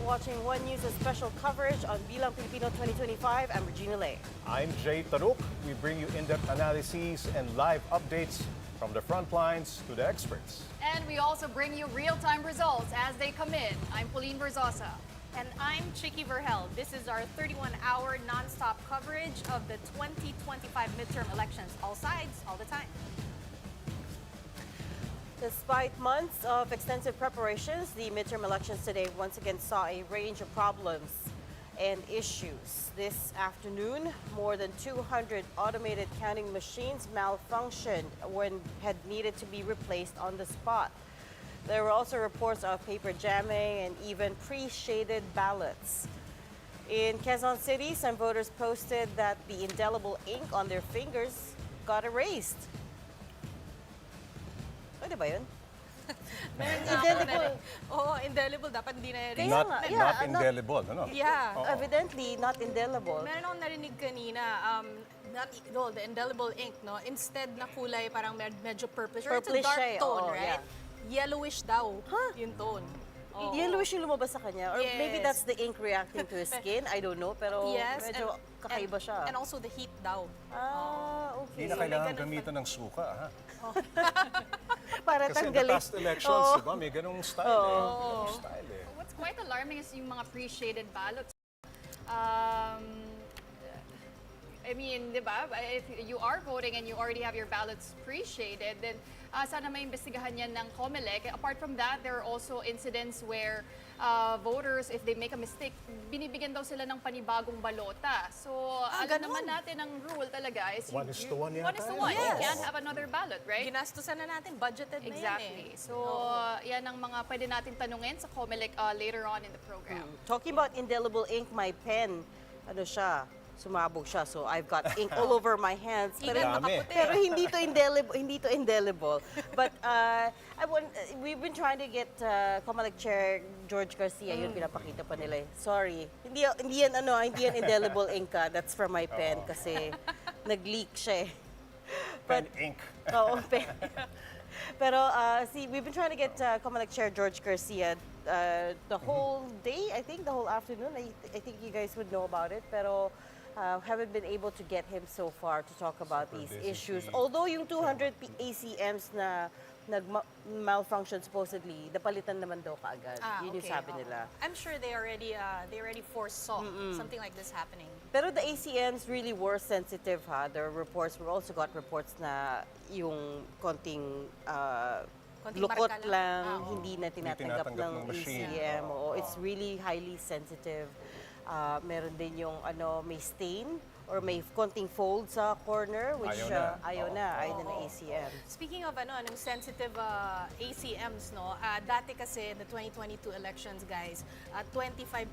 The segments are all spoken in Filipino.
watching One News' special coverage on Bilang Pilipino 2025. I'm Regina Lay. I'm Jay Taruk. We bring you in-depth analyses and live updates from the front lines to the experts. And we also bring you real-time results as they come in. I'm Pauline Verzosa. And I'm Chicky Verhel. This is our 31-hour non-stop coverage of the 2025 midterm elections. All sides, all the time. Despite months of extensive preparations, the midterm elections today once again saw a range of problems and issues. This afternoon, more than 200 automated counting machines malfunctioned when had needed to be replaced on the spot. There were also reports of paper jamming and even pre-shaded ballots. In Quezon City, some voters posted that the indelible ink on their fingers got erased. Pwede ba yun? Indelible. Oo, indelible. Dapat hindi na rin. Not indelible, ano? Yeah. Evidently, not indelible. Meron akong narinig kanina, the indelible ink, no? Instead na kulay, parang medyo purplish. Or it's a Purplish dark siya eh. tone, Oo, right? Yellowish daw yung tone. Oo. Yellowish yung lumabas sa kanya. Or maybe Yes. that's the ink reacting to his skin. I don't know. Pero Yes, medyo kakaiba siya. And also the heat daw. Okay. Hindi na kailangan gamitan ng suka, ha? Para Kasi in the tanggalin. past elections, diba, may ganung style eh. Ganung style eh. What's quite alarming is yung mga pre-shaded ballots. I mean, di ba, if you are voting and you already have your ballots pre-shaded, then sana may imbestigahan yan ng Comelec. Apart from that, there are also incidents where voters, if they make a mistake, binibigyan daw sila ng panibagong balota. So, alam naman natin ang rule talaga is 1:1 yata. 1:1. Yes. You can't have another ballot, right? Ginastusan na natin, budgeted na yan eh. Exactly. So, yan ang mga pwede natin tanungin sa Comelec later on in the program. Talking about indelible ink, my pen, ano siya, sumabog siya. So I've got ink all over my hands. Pero, Dami. pero hindi to indelible. But we've been trying to get Comelec Chair George Garcia, yun pinapakita pa nila. Sorry. Hindi yan indelible ink. That's from my pen kasi nag-leak siya eh. Pen ink. Oo, pen. Pero we've been trying to get Comelec Chair George Garcia the whole day, I think, the whole afternoon. I think you guys would know about it. Pero haven't been able to get him so far to talk about these issues. Although yung 200 ACMs na nag-malfunction supposedly, napalitan naman daw kaagad. Yun yung sabi nila. I'm sure they already foresaw something like this happening. Pero the ACMs really were sensitive, ha? There were reports, we also got reports na yung konting lukot marka lang, hindi na tinatanggap tinatanggap ng ng machine. ACM. It's really highly sensitive. Meron din yung may stain or may konting fold sa corner, which ayaw na ng ACM. Speaking of anong sensitive ACMs, no? Dati kasi in the 2022 elections, guys, 25%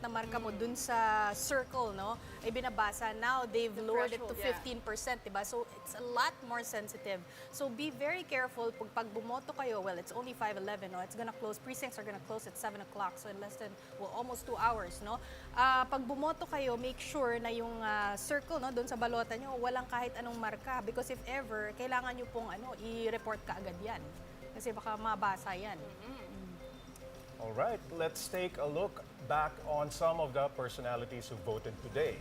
na marka mo dun sa circle, no? Ay binabasa. Now they've lowered it to 15%, diba? So it's a lot more sensitive. So be very careful pag bumoto kayo. Well, it's only 5:11, no? It's gonna close. Precincts are gonna close at 7 o'clock, so in less than almost 2 hours, no? Pag bumoto kayo, make sure na yung circle, no, doon sa balota nyo, walang kahit anong marka. Because if ever, kailangan nyo pong i-report kaagad yan. Kasi baka mabasa yan. All right, let's take a look back on some of the personalities who voted today.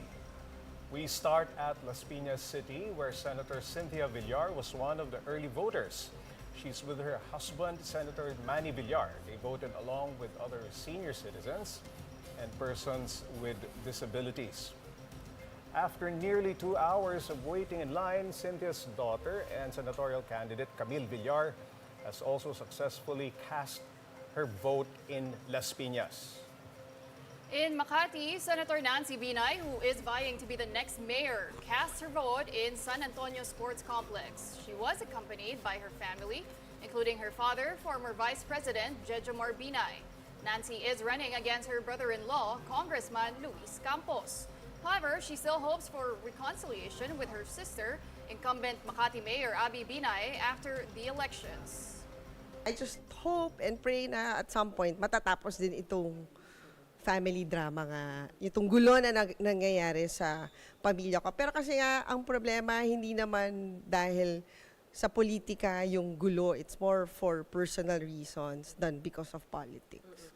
We start at Las Piñas City, where Senator Cynthia Villar was one of the early voters. She's with her husband, Senator Manny Villar. They voted along with other senior citizens and persons with disabilities. After nearly 2 hours of waiting in line, Cynthia's daughter and senatorial candidate Camille Villar has also successfully cast her vote in Las Piñas. In Makati, Senator Nancy Binay, who is vying to be the next mayor, cast her vote in San Antonio Sports Complex. She was accompanied by her family, including her father, former Vice President Jejomar Binay. Nancy is running against her brother-in-law, Congressman Luis Campos. However, she still hopes for reconciliation with her sister, incumbent Makati Mayor Abby Binay, after the elections. I just hope and pray na at some point matatapos din itong family drama nga, itong gulo na nangyayari sa pamilya ko. Pero kasi nga, ang problema hindi naman dahil sa politika yung gulo. It's more for personal reasons than because of politics.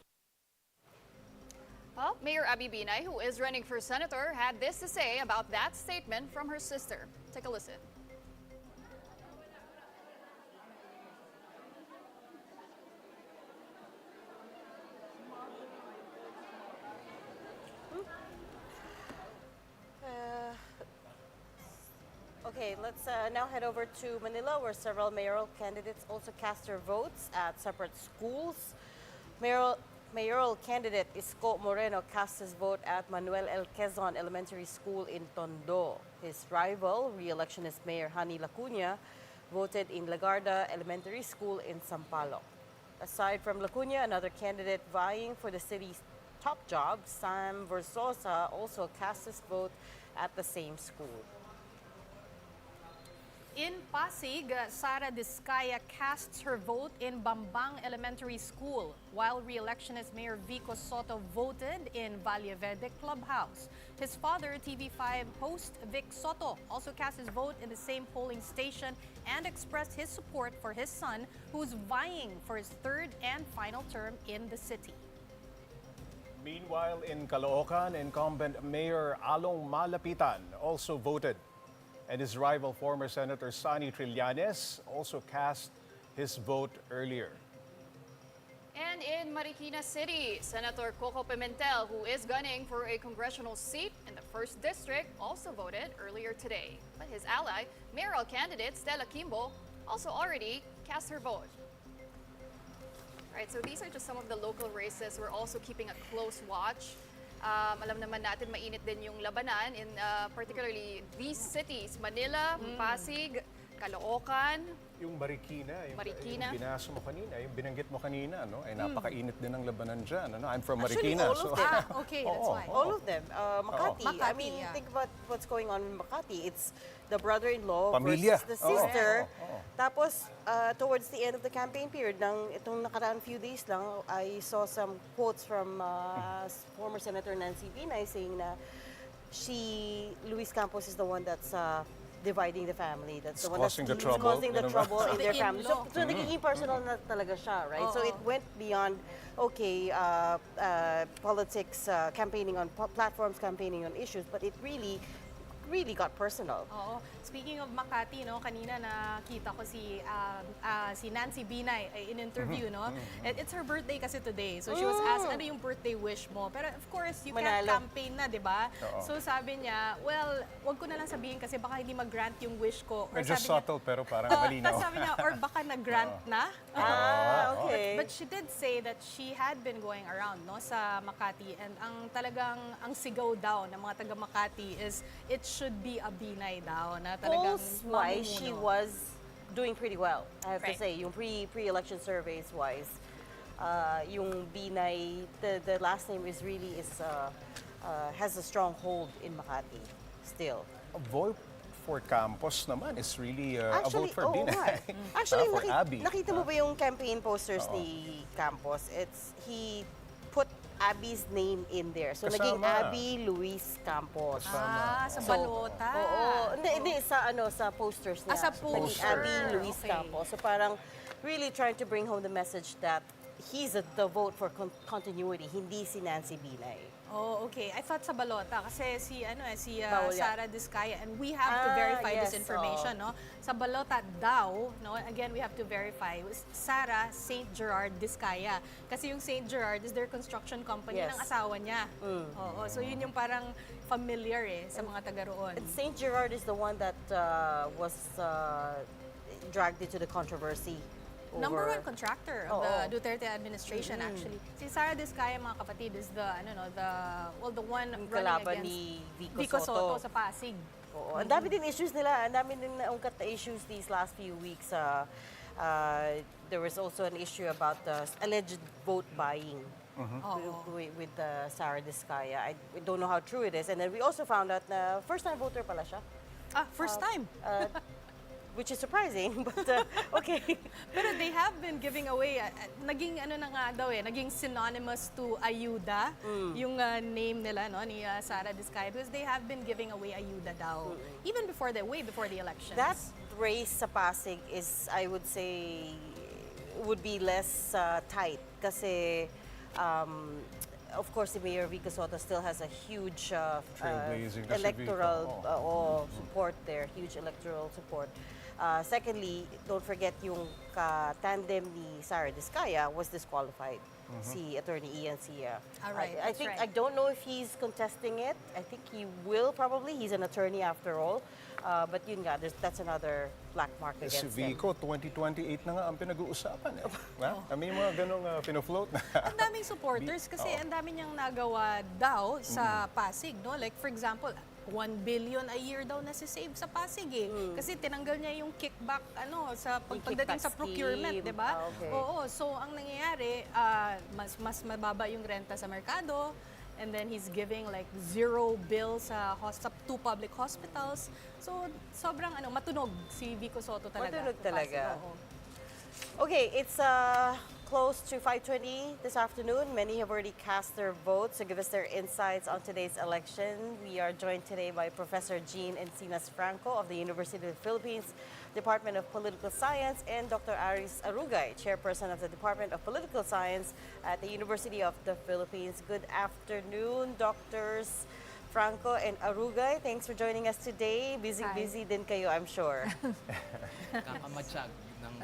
Well, Mayor Abby Binay, who is running for senator, had this to say about that statement from her sister. Take a listen. Okay, let's now head over to Manila, where several mayoral candidates also cast their votes at separate schools. Mayoral candidate Isko Moreno cast his vote at Manuel L. Quezon Elementary School in Tondo. His rival, re-electionist Mayor Hani Lacuna, voted in Lagarda Elementary School in Sampaloc. Aside from Lacuna, another candidate vying for the city's top job, Sam Versosa, also cast his vote at the same school. In Pasig, Sara Diskaya casts her vote in Bambang Elementary School, while re-electionist Mayor Vico Soto voted in Valle Verde Clubhouse. His father, TV5 host Vic Soto, also cast his vote in the same polling station and expressed his support for his son, who's vying for his third and final term in the city. Meanwhile, in Caloocan, incumbent Mayor Along Malapitan also voted, and his rival, former Senator Sonny Trillanes, also cast his vote earlier. And in Marikina City, Senator Coco Pimentel, who is gunning for a congressional seat in the 1st District, also voted earlier today. But his ally, mayoral candidate Stella Kimbo, also already cast her vote. All right, so these are just some of the local races. We're also keeping a close watch. Alam naman natin mainit din yung labanan in particularly these cities, Manila, Pasig, Caloocan. Yung Marikina, Marikina. yung binasa mo kanina, yung binanggit mo kanina, no? Ay napakainit din ng labanan dyan. Ano? I'm from Actually, Marikina. all of them. Okay, that's why. All of them. Makati. I Makati, mean, yeah. think about what's going on in Makati. It's the brother-in-law Pamilya. versus the sister. Oo. Tapos, towards the end of the campaign period, itong nakaraan few days lang, I saw some quotes from former Senator Nancy Binay saying na Luis Campos is the one that's dividing the family. That's the one that's causing the trouble. causing the Ganun ba? trouble in their The family. in-law. So nagiging personal na talaga siya, right? So it went beyond, okay, politics, campaigning on platforms, campaigning on issues, but it really got personal. Oo. Speaking of Makati, no, kanina nakita ko si Nancy Binay in interview, no. It's her birthday kasi today. So she was asked, ano yung birthday wish mo? Pero of course, you can't Manalo. campaign na, 'di ba? Oo. So sabi niya, well, wag ko na lang sabihin kasi baka hindi mag-grant yung wish ko. Or Medyo sabi subtle pero parang malinaw. Tapos sabi niya, or baka nag-grant na. Okay. But she did say that she had been going around, no, sa Makati, and ang sigaw daw ng mga taga Makati is it should be a Binay daw na talagang Polls-wise, she mamumuno. was doing pretty well, I have to Right. say. Yung pre-election surveys-wise, yung Binay, the last name has a strong hold in Makati still. A vote for Campos naman is really a vote for oo Binay. nga. Actually, For Abby. nakita mo ba yung campaign posters ni Campos? He put Abby's name in there. So, Kasama. naging Abby Luis Campos. Sa balota. Oo. Hindi, sa posters niya. Sa Naging poster. Abby Luis Okay. Campos. So, parang really trying to bring home the message that he's the vote for continuity, hindi si Nancy Binay. Oh, okay. I thought sa balota kasi si Bawal yan. Sara Diskaya, and we have to verify yes, this information, no? Sa balota daw, no? Again, we have to verify was Sara St. Gerard Diskaya. Kasi yung St. Gerard is their construction company Yes. ng asawa niya. Oo, so yun yung parang familiar sa mga taga roon. And St. Gerard is the one that was dragged into the controversy. Number over- one contractor of Oo. the Duterte administration, actually. Si Sara Diskaya, mga kapatid, is the one Yung running kalaban against ni Vico Soto sa Pasig. Oo. Ang dami din issues nila. Ang dami din naungkat na issues these last few weeks. There was also an issue about the alleged vote buying with Sara Diskaya. I don't know how true it is. And then we also found out na first-time voter pala siya, First time. which is surprising. But okay. Pero they have been giving away, naging naging synonymous to ayuda, yung name nila, no, ni Sara Diskaya, because they have been giving away ayuda daw, even way before the elections. That race sa Pasig is, I would say, would be less tight kasi of course, the Mayor Vico Soto still has a huge Trailblazing na si electoral Vico, support there, huge electoral support. Secondly, don't forget yung tandem ni Sara Diskaya was disqualified. Si Attorney Ian Sia. All right, I that's think, right. I don't know if he's contesting it. I think he will probably. He's an attorney after all. But yun nga, that's another black mark Si against him. Vico, 2028 na nga ang pinag-uusapan eh. Kami mga ganong pino-float na. Ang daming supporters kasi ang dami niyang nagawa daw sa Pasig, no? Like for example, 1 billion a year daw na save sa Pasig eh. Kasi tinanggal niya yung kickback sa pagdating sa procurement, scheme. 'di ba? Okay. Oo, so ang nangyayari, mas mababa yung renta sa merkado. And then he's giving like 0 bill sa 2 public hospitals. So sobrang matunog si Vico Soto talaga. Matunog sa Pasig, talaga. oo. Okay, it's close to 5:20 this afternoon. Many have already cast their votes to give us their insights on today's election. We are joined today by Professor Jean Encinas Franco of the University of the Philippines Department of Political Science and Dr. Aris Arugay, Chairperson of the Department of Political Science at the University of the Philippines. Good afternoon, Doctors Franco and Arugay. Thanks for joining us today. Busy din kayo, I'm sure. Kakamatsyag ng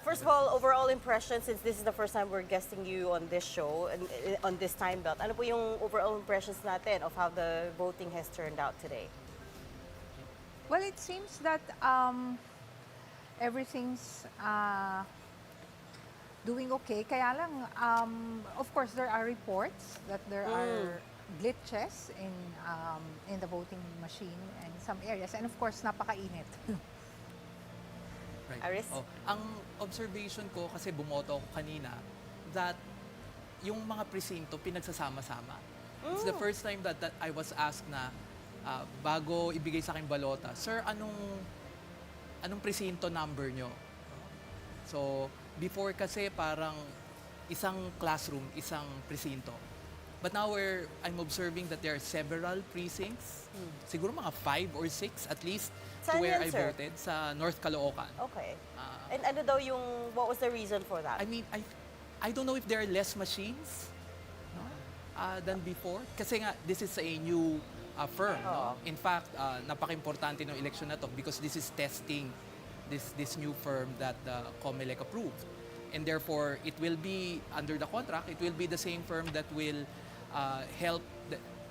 First of all, overall impression, since this is the first time we're guesting you on this show, and on this time belt, ano po yung overall impressions natin of how the voting has turned out today? Well, it seems that everything's doing okay. Kaya lang, of course, there are reports that there are glitches in the voting machine in some areas. And of course, napakainit. right. Aris? Ang observation ko, kasi bumoto ako kanina, that yung mga presinto pinagsasama-sama. It's the first time that I was asked na bago ibigay sa akin balota, Sir, anong presinto number nyo? So, before kasi parang isang classroom, isang presinto. But now I'm observing that there are several precincts. Siguro mga 5 or 6 at least to Saan where yan, I sir? voted sa North Caloocan. Okay. And ano daw what was the reason for that? I mean, I don't know if there are less machines than before. Kasi nga, this is a new firm. No? In fact, napaka-importante ng election na to because this is testing this new firm that Comelec approved. And therefore, it will be, under the contract, it will be the same firm that will help,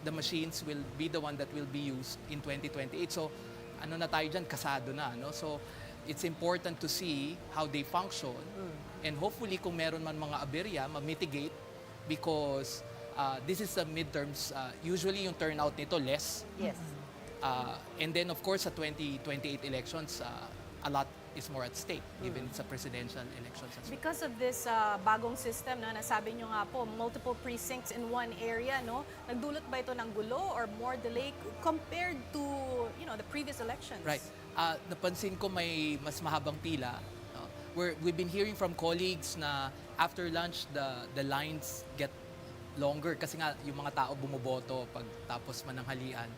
the machines will be the one that will be used in 2028. So, ano na tayo dyan, kasado na. No? So, it's important to see how they function. And hopefully, kung meron man mga aberya, ma-mitigate because this is the midterms. Usually, yung turnout nito less. Yes. And then, of course, sa 2028 elections, a lot is more at stake, even sa presidential elections as well. Because of this bagong system, no, nasabi nyo nga po, multiple precincts in one area, no? Nagdulot ba ito ng gulo or more delay compared to, the previous elections? Right. Napansin ko may mas mahabang pila. No? We've been hearing from colleagues na after lunch, the lines get longer kasi nga yung mga tao bumoboto pag tapos mananghalian.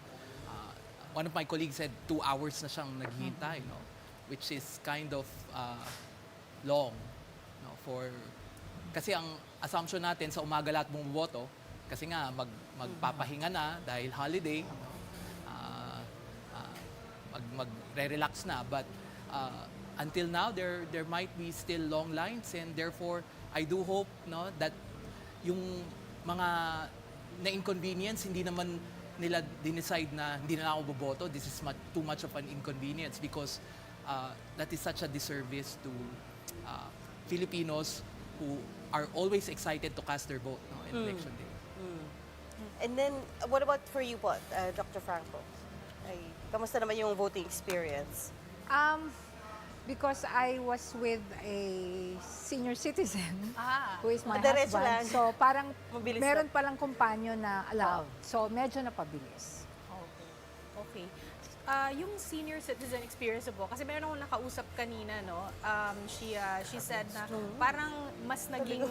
One of my colleagues said 2 hours na siyang naghihintay, no? Which is kind of long, no? Kasi ang assumption natin sa umaga lahat bumoboto kasi nga magpapahinga na dahil holiday, no? Magre-relax na, but until now there might be still long lines, and therefore I do hope, no, that yung mga na-inconvenience hindi naman nila dinecide na hindi na ako boboto. This is too much of an inconvenience because that is such a disservice to Filipinos who are always excited to cast their vote, no, in election day. And then, what about for you po, Dr. Franco? Kamusta naman yung voting experience? Because I was with a senior citizen who is my Diretso husband. lang. So parang Mabilis meron lang. palang kumpanyo na allowed. So medyo napabilis. Okay. Yung senior citizen experience po, kasi meron akong nakausap kanina, no? She said na parang mas naging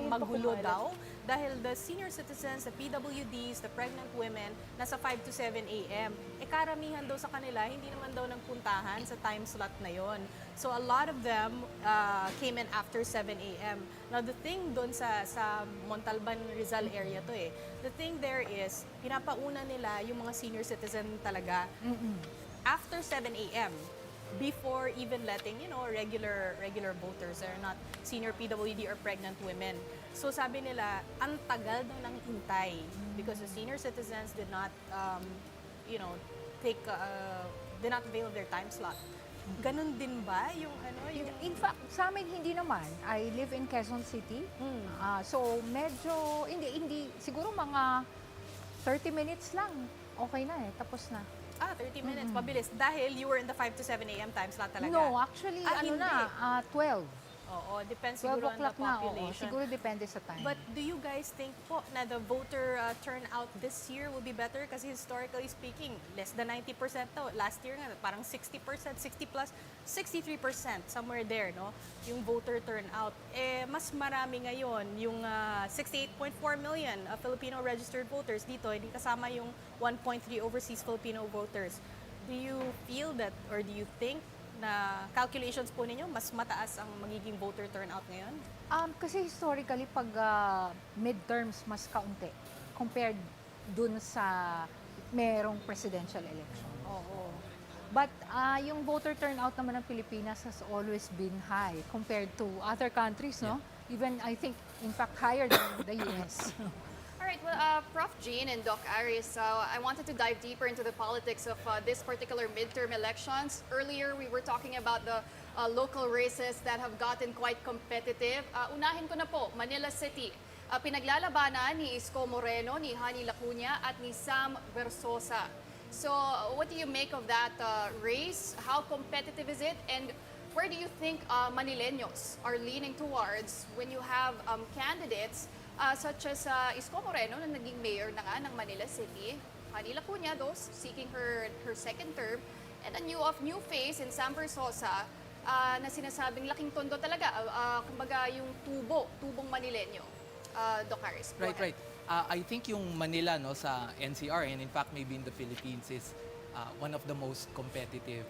magulo daw dahil the senior citizens, the PWDs, the pregnant women, nasa 5 to 7 a.m. Karamihan daw sa kanila, hindi naman daw nagpuntahan sa time slot na yon. So a lot of them came in after 7 a.m. Now the thing doon sa Montalban, Rizal area to the thing there is, pinapauna nila yung mga senior citizen talaga after 7 a.m. before even letting, regular voters that are not senior PWD or pregnant women. So sabi nila, ang tagal daw ng hintay because the senior citizens did not, did not avail of their time slot. Ganun din ba yung In fact, sa amin hindi naman. I live in Quezon City. So medyo, hindi, siguro mga 30 minutes lang. Okay na tapos na. 30 minutes, pabilis. Dahil you were in the 5 to 7 a.m. time slot talaga. No, actually, hindi. 12. Oo, depends 12 siguro on the o'clock na, oo. population. Siguro depende sa time. But do you guys think po na the voter turnout this year will be better? Kasi historically speaking, less than 90% to. Last year nga, parang 60%, 60 plus, 63%, somewhere there, no? Yung voter turnout. Mas marami ngayon, yung 68.4 million Filipino registered voters dito, hindi kasama yung 1.3 overseas Filipino voters. Do you feel that, or do you think na calculations po ninyo, mas mataas ang magiging voter turnout ngayon? Kasi historically, pag midterms, mas kaunti compared dun sa merong presidential election. Oo. But yung voter turnout naman ng Pilipinas has always been high compared to other countries, no? Even, I think, in fact, higher than the US. All right, well, Prof. Jean and Doc Aris, I wanted to dive deeper into the politics of this particular midterm elections. Earlier, we were talking about the local races that have gotten quite competitive. Unahin ko na po, Manila City. Pinaglalabanan ni Isko Moreno, ni Hani Lacuna, at ni Sam Versosa. So, what do you make of that race? How competitive is it? And where do you think Manileños are leaning towards when you have candidates such as Isko Moreno na naging mayor na nga ng Manila City, Hani Lacuna, those seeking her second term, and a new face in Sam Versosa na sinasabing laking tondo talaga, kumbaga yung tubong Manileño. Doc Harris, go ahead. Right. I think yung Manila sa NCR and in fact maybe in the Philippines is one of the most competitive.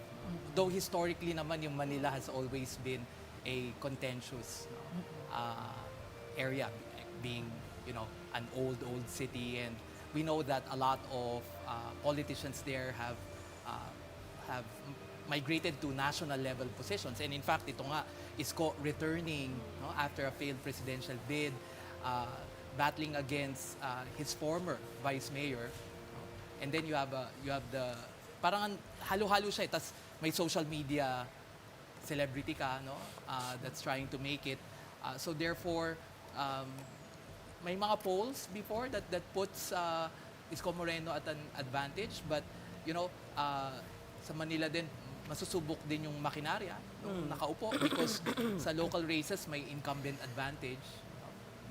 Though historically naman yung Manila has always been a contentious area, being an old city, and we know that a lot of politicians there have migrated to national level positions, and in fact ito nga Isko returning after a failed presidential bid, battling against his former vice mayor, and then you have the parang halo-halo siya, tas may social media celebrity ka that's trying to make it, so therefore may mga polls before that puts Isko Moreno at an advantage, but sa Manila din masusubok din yung makinarya nakaupo because sa local races may incumbent advantage,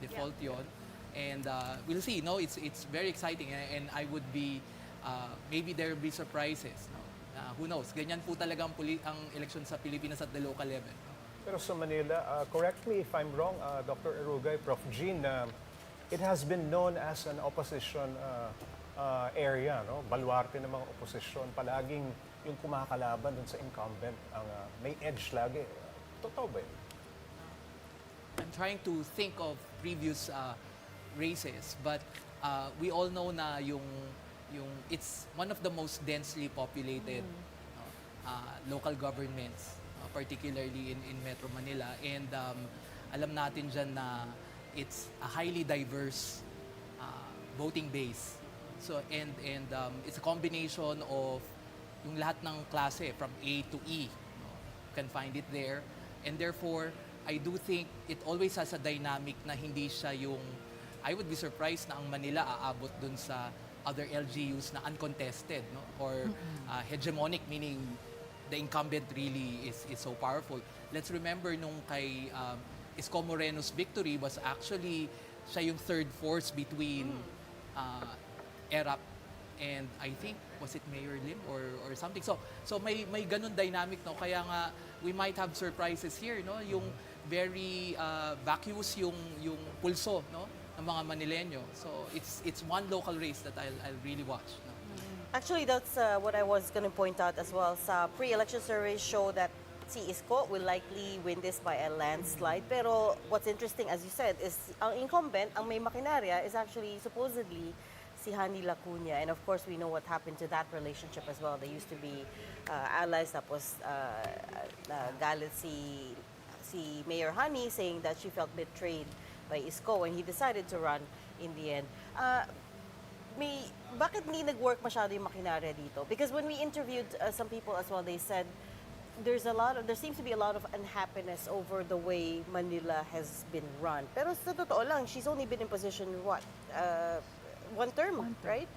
default yon, and we'll see. It's very exciting, and I would be maybe there will be surprises. Who knows? Ganyan po talaga ang election sa Pilipinas at the local level. Pero sa Manila, correct me if I'm wrong, Dr. Erugay, Prof. Jean, it has been known as an opposition area, baluarte ng mga opposition. Palaging yung kumakalaban dun sa incumbent ang may edge lagi. Totoo ba yun? I'm trying to think of previous races, but we all know na yung it's one of the most densely populated local governments, particularly in Metro Manila, and alam natin dyan na it's a highly diverse voting base. So and it's a combination of yung lahat ng klase from A to E. You can find it there, and therefore I do think it always has a dynamic na hindi siya yung, I would be surprised na ang Manila aabot dun sa other LGUs na uncontested, or hegemonic, meaning the incumbent really is so powerful. Let's remember nung kay Isko Moreno's victory was actually siya yung third force between ERAP and I think was it Mayor Lim or something. So may ganun dynamic, kaya nga we might have surprises here, yung very vacuous yung pulso ng mga Manileño. So it's one local race that I'll really watch. No? Actually, that's what I was going to point out as well. Sa pre-election surveys show that si Isko will likely win this by a landslide. Pero what's interesting, as you said, is ang incumbent, ang may makinarya, is actually supposedly si Hani Lacuna. And of course, we know what happened to that relationship as well. They used to be allies. Tapos galit si Mayor Hani saying that she felt betrayed by Isko when he decided to run in the end. Bakit hindi nag-work masyado yung makinarya dito? Because when we interviewed some people as well, they said there seems to be a lot of unhappiness over the way Manila has been run. Pero sa totoo lang, she's only been in position, what, one term, right?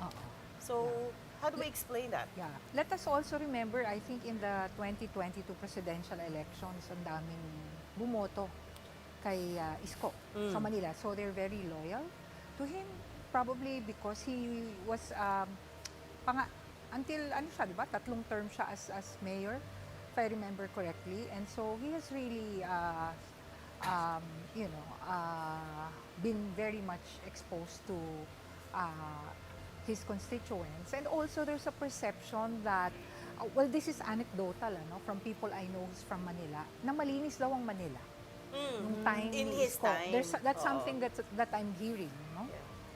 So, how do we explain that? Yeah. Let us also remember, I think in the 2022 presidential elections, ang daming bumoto kay Isko sa Manila. So they're very loyal to him, probably because he was, until, ano siya, di ba? 3 term siya as mayor, if I remember correctly. And so he has really, been very much exposed to his constituents. And also there's a perception that, well, this is anecdotal, from people I know who's from Manila, na malinis daw ang Manila. Nung time In ni his Isko. time? That's something that I'm hearing, no?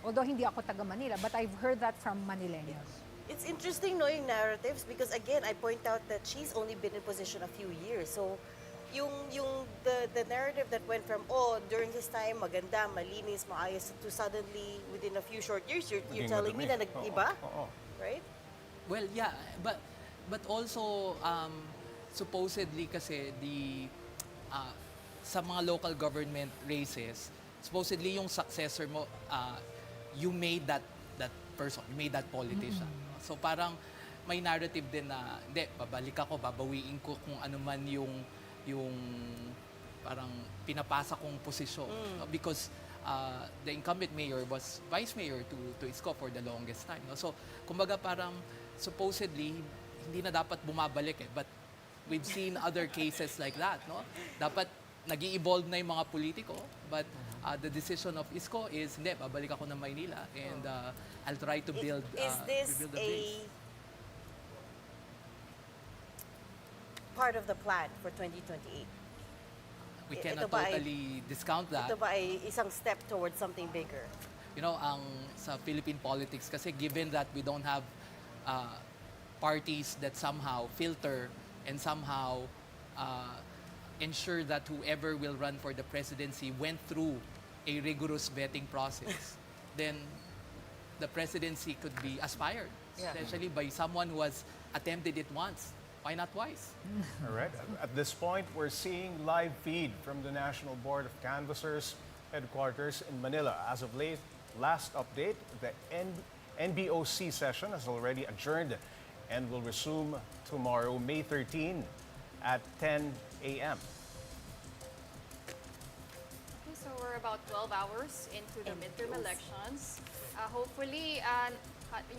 Although hindi ako taga Manila, but I've heard that from Manileños. It's interesting knowing narratives because again, I point out that she's only been in position a few years. So, the narrative that went from, during his time, maganda, malinis, maayos, to suddenly, within a few short years, you're Naging telling me na madumi. nag-iba? Oo. Right? Well, yeah, but also supposedly kasi sa mga local government races, supposedly yung successor mo, you made that person, you made that politician. So parang may narrative din na, hindi, babalik ako, babawiin ko kung ano man yung parang pinapasa kong posisyon. No? Because the incumbent mayor was vice mayor to Isko for the longest time. No? So, kumbaga parang supposedly, hindi na dapat bumabalik but we've seen other cases like that. No? Dapat nag-i-evolve na yung mga politiko, but the decision of Isko is, hindi, babalik ako ng Maynila and I'll try to build Is this to build the a base. part of the plan for 2028? We ito cannot ba ay- totally discount that. Ito ba ay isang step towards something bigger? You know, sa Philippine politics kasi given that we don't have parties that somehow filter and somehow ensure that whoever will run for the presidency went through a rigorous vetting process, then the presidency could be aspired, essentially by someone who has attempted it once. Why not twice? All right. At this point, we're seeing live feed from the National Board of Canvassers headquarters in Manila. As of last update, the NBOC session has already adjourned and will resume tomorrow, May 13 at 10 a.m. Okay, so we're about 12 hours into the midterm elections. Hopefully,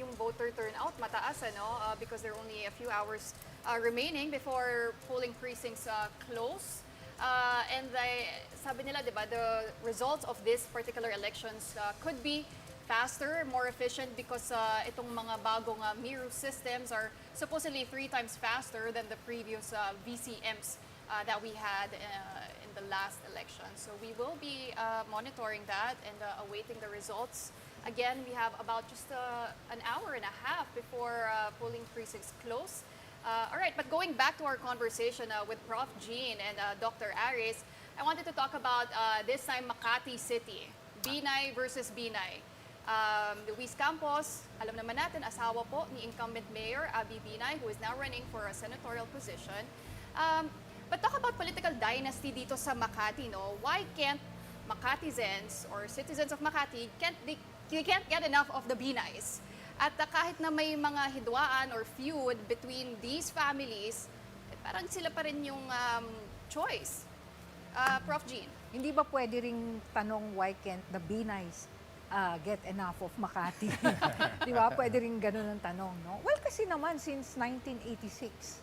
yung voter turnout mataas, because there are only a few hours remaining before polling precincts close. And sabi nila, diba, the results of this particular elections could be faster, more efficient because itong mga bagong Miru systems are supposedly 3 times faster than the previous VCMs that we had in the last election. So we will be monitoring that and awaiting the results. Again, we have about just an hour and a half before polling precincts close. All right, but going back to our conversation with Prof. Jean and Dr. Aris, I wanted to talk about this time Makati City, Binay versus Binay. Luis Campos, alam naman natin, asawa po ni incumbent Mayor Abby Binay, who is now running for a senatorial position. But talk about political dynasty dito sa Makati, no? Why can't Makatizens or citizens of Makati, they can't get enough of the Binays? At kahit na may mga hidwaan or feud between these families, parang sila pa rin yung choice. Prof. Jean. Hindi ba pwede ring tanong why can't the Binays get enough of Makati? Di ba? Pwede ring ganun ang tanong, no? Well, kasi naman since 1986,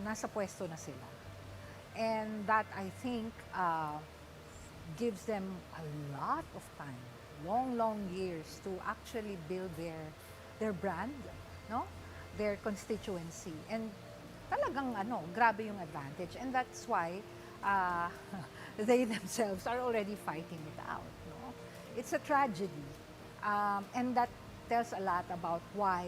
nasa pwesto na sila. And that, I think, gives them a lot of time long years to actually build their brand, no? Their constituency. And talagang grabe yung advantage. And that's why they themselves are already fighting it out, no? It's a tragedy. And that tells a lot about why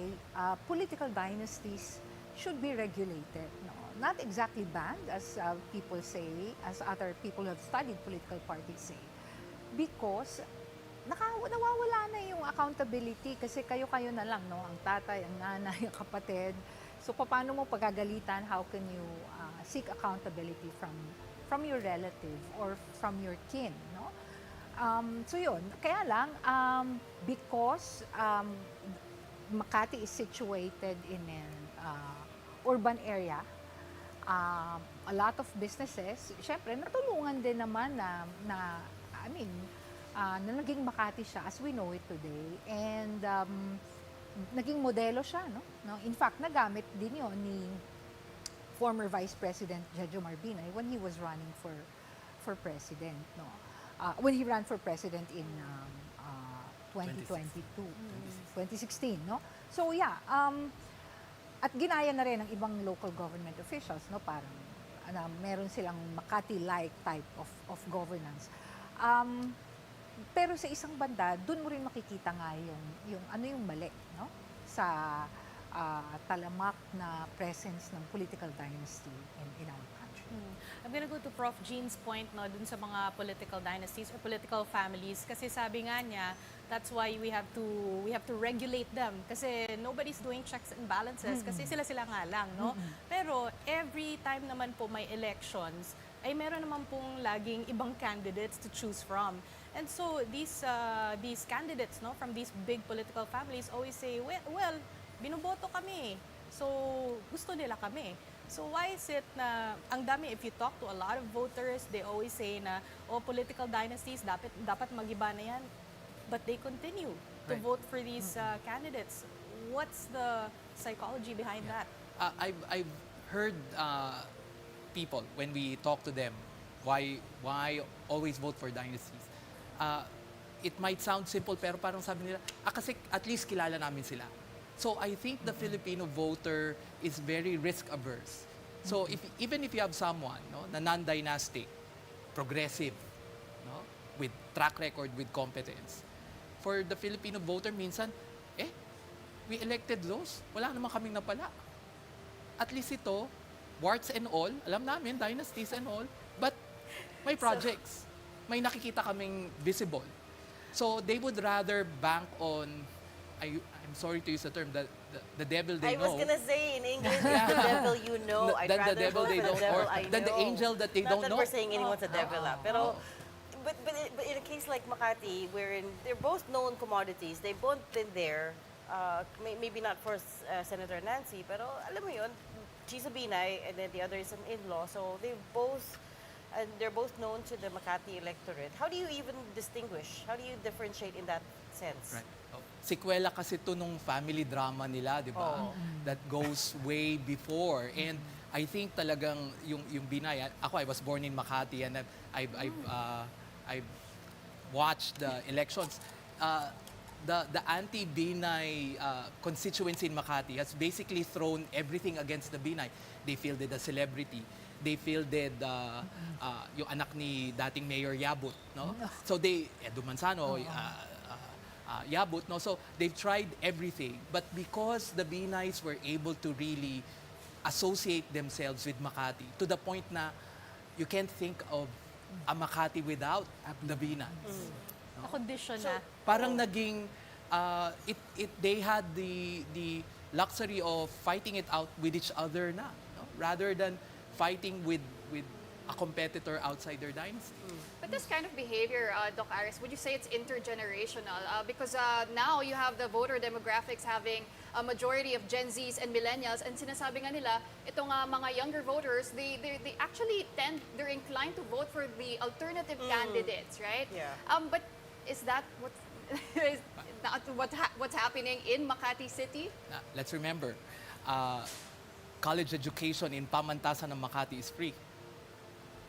political dynasties should be regulated, no? Not exactly banned, as people say, as other people who have studied political parties say, because nawawala na yung accountability kasi kayo-kayo na lang, no? Ang tatay, ang nanay, ang kapatid. So, paano mo pagagalitan? How can you seek accountability from your relative or from your kin, no? So, yun. Kaya lang, because Makati is situated in an urban area, a lot of businesses, syempre, natulungan din naman na naging Makati siya as we know it today. And naging modelo siya, no? In fact, nagamit din yun ni former Vice President Jojo Marbinay when he was running for president, no? When he ran for president in 2022, 2016, no? So yeah, at ginaya na rin ng ibang local government officials, no? Parang meron silang Makati-like type of governance. Pero sa isang banda, doon mo rin makikita nga yung mali, no? Sa talamak na presence ng political dynasty in our country. I'm gonna go to Prof. Jean's point, no, dun sa mga political dynasties or political families, kasi sabi nga niya, that's why we have to regulate them kasi nobody's doing checks and balances kasi sila nga lang, no? Pero every time naman po may elections, ay meron naman pong laging ibang candidates to choose from. And so these candidates, no, from these big political families always say, well, binoboto kami. So gusto nila kami. So why is it na ang dami, if you talk to a lot of voters, they always say na political dynasties dapat magiba na yan. But they continue to vote for these candidates. What's the psychology behind that? I've heard people, when we talk to them, why always vote for dynasties. It might sound simple, pero parang sabi nila, kasi at least kilala namin sila. So I think the Filipino voter is very risk-averse. So even if you have someone, no, na non-dynastic, progressive, no, with track record, with competence, for the Filipino voter, minsan, we elected those, wala naman kaming napala. At least ito, warts and all, alam namin, dynasties and all, but may projects. May nakikita kaming visible. So they would rather bank on, I'm sorry to use the term, the devil they know. I was gonna say in English, the devil you know. I'd rather the devil vote they for the don't, devil or I than the know. angel that they don't Not that know. we're saying anyone's a devil, pero but in a case like Makati, wherein they're both known commodities, they've both been there. Maybe not for Senator Nancy, pero alam mo yun, she's a Binay and then the other is an in-law, so they're both known to the Makati electorate. How do you even distinguish? How do you differentiate in that sense? Right. Sequela kasi to nung family drama nila, di ba? That goes way before. And I think talagang yung Binay, I was born in Makati and I've watched the elections. The anti-Binay constituency in Makati has basically thrown everything against the Binay. They fielded a celebrity. They fielded yung anak ni dating Mayor Yabut, no? So Edu Manzano, Yabut, no? So they've tried everything. But because the Binays were able to really associate themselves with Makati to the point na you can't think of a Makati without the Binays. A condition na. Parang naging they had the luxury of fighting it out with each other na, no? Rather than fighting with a competitor outside their dynasty. But this kind of behavior, Doc Aris, would you say it's intergenerational? Because now you have the voter demographics having a majority of Gen Zs and millennials, and sinasabi nga nila, itong mga younger voters, they actually they're inclined to vote for the alternative candidates, right? Yeah. But is that what's happening in Makati City? Let's remember, college education in pamantasan ng Makati is free.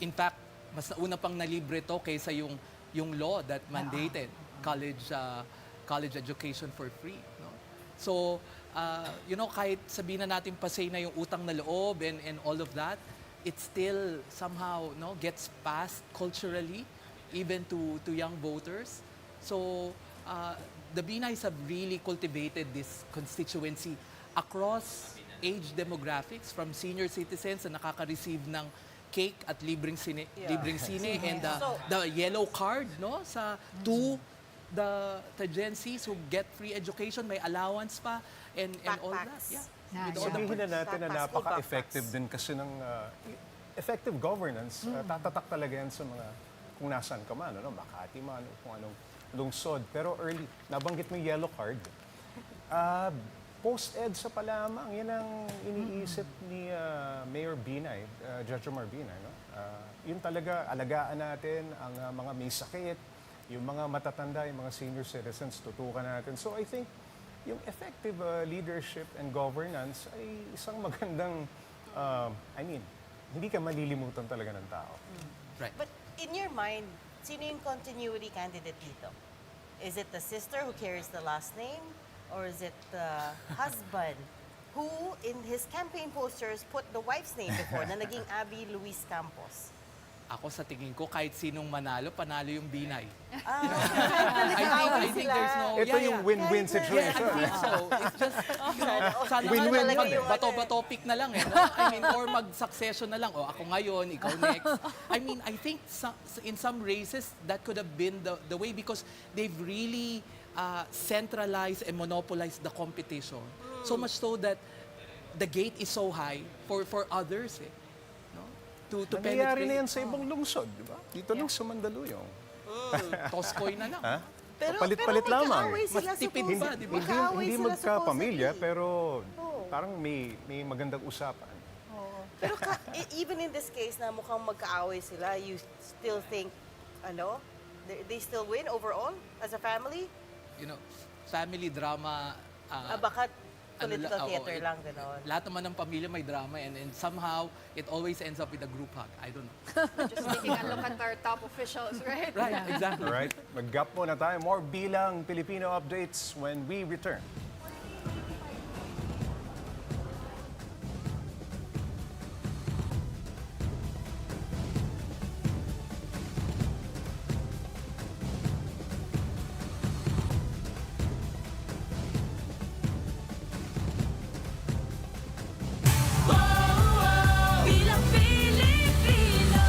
In fact, mas nauna pang nalibre to kaysa yung law that mandated college education for free. No? So, kahit sabihin na natin pasay na yung utang na loob and all of that, it still somehow gets passed culturally, even to young voters. So, the Binays have really cultivated this constituency across age demographics, from senior citizens na nakaka-receive ng cake at libreng sine, and the yellow card to the Gen Zs who get free education, may allowance pa and all that. Backpacks. Yeah. Nice. With all the Sabihin na natin na Backpacks, school napaka-effective backpacks. din kasi ng effective governance. Tatatak talaga yan sa mga kung nasan ka man, Makati man, o kung anong lungsod. Pero early, nabanggit mo yung yellow card. Post-EDSA pa lamang, yan ang iniisip ni Mayor Binay, Judge Omar Binay. Yun talaga, alagaan natin ang mga may sakit, yung mga matatanda, yung mga senior citizens, tutukan natin. So I think yung effective leadership and governance ay isang magandang, hindi ka malilimutan talaga ng tao. Right. But in your mind, sino yung continuity candidate dito? Is it the sister who carries the last name? Or is it the husband who, in his campaign posters, put the wife's name before na naging Abby Luis Campos? Ako sa tingin ko, kahit sinong manalo, panalo yung Binay. I I think there's no... Ito yung win-win Yeah, I situation. think so. It's just, sana Win-win nga talaga mag yung bato-topic na lang or mag-succession na lang. O ako ngayon, ikaw next. I think in some races, that could have been the way because they've really centralized and monopolized the competition. So much so that the gate is so high for others, to Nangyayari na yan penetrate. sa ibang lungsod, di ba? Dito lang sa Mandaluyong. Toskoy na lang. Palit-palit lamang. magkaaway sila Mas tipid supposedly. pa, di ba? Magkaaway Hindi sila magkapamilya, supposedly. pero parang may magandang usapan. Pero even in this case na mukhang magkaaway sila, you still think, they still win overall as a family? Family drama. Baka political oo, theater lang, gano'n. Lahat naman ng pamilya may drama and somehow it always ends up with a group hug. I don't know. Just taking a look at our top officials, right? Right, exactly. Alright, mag-gap muna tayo. More Bilang Pilipino updates when we return. Bilang Pilipino.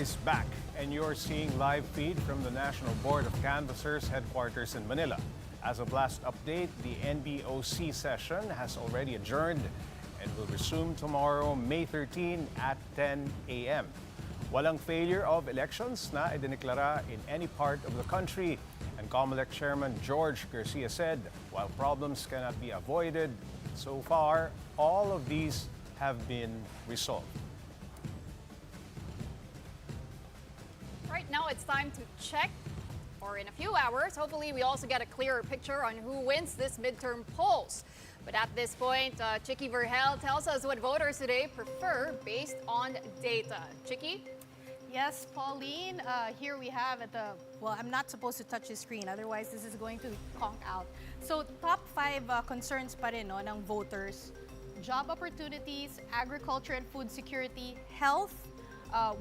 is back, and you're seeing live feed from the National Board of Canvassers headquarters in Manila. As of last update, the NBOC session has already adjourned and will resume tomorrow, May 13 at 10 a.m. Walang failure of elections na idineklara in any part of the country, and Comelec Chairman George Garcia said, while problems cannot be avoided, so far, all of these have been resolved. Right now, it's time to check, or in a few hours, hopefully we also get a clearer picture on who wins this midterm polls. But at this point, Chicky Verhel tells us what voters today prefer based on data. Chicky? Yes, Pauline, here we have at the, well, I'm not supposed to touch the screen, otherwise this is going to conk out. So top 5 concerns pa rin, no, ng voters: job opportunities, agriculture and food security, health,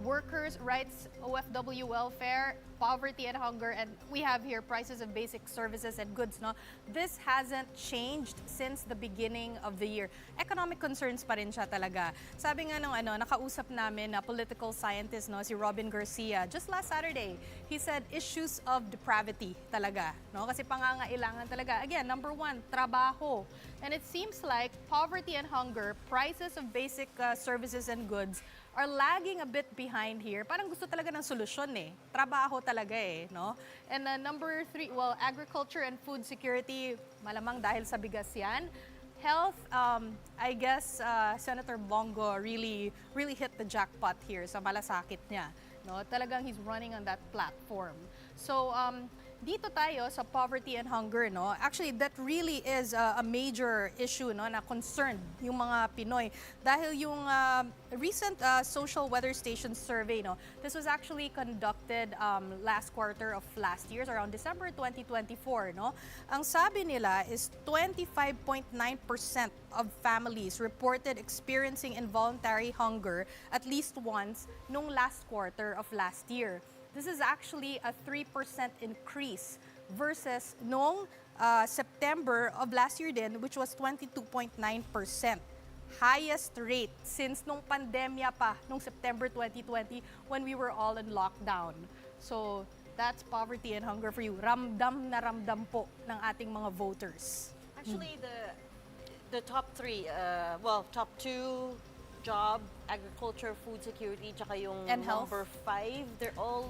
workers' rights, OFW welfare, poverty and hunger, and we have here prices of basic services and goods. No, this hasn't changed since the beginning of the year. Economic concerns pa rin siya talaga. Sabi nga nung nakausap namin na political scientist, no, si Robin Garcia, just last Saturday, he said issues of depravity talaga, no, kasi pangangailangan talaga. Again, number 1, trabaho, and it seems like poverty and hunger, prices of basic services and goods are lagging a bit behind here. Parang gusto talaga ng solusyon eh. Trabaho talaga eh, no? And number 3, well, agriculture and food security, malamang dahil sa bigas yan. Health, I guess Senator Bongo really hit the jackpot here sa malasakit niya, no? Talagang he's running on that platform. So, dito tayo sa poverty and hunger, no? Actually, that really is a major issue, no, na concerned yung mga Pinoy. Dahil yung recent social weather station survey, no, this was actually conducted last quarter of last year, around December 2024, no? Ang sabi nila is 25.9% of families reported experiencing involuntary hunger at least once nung last quarter of last year. This is actually a 3% increase versus noong September of last year din, which was 22.9%. Highest rate since nung pandemya pa, nung September 2020 when we were all in lockdown. So that's poverty and hunger for you. Ramdam na ramdam po ng ating mga voters. Actually, the top 3, well, top 2, job, agriculture, food security, tsaka yung And health. number 5, they're all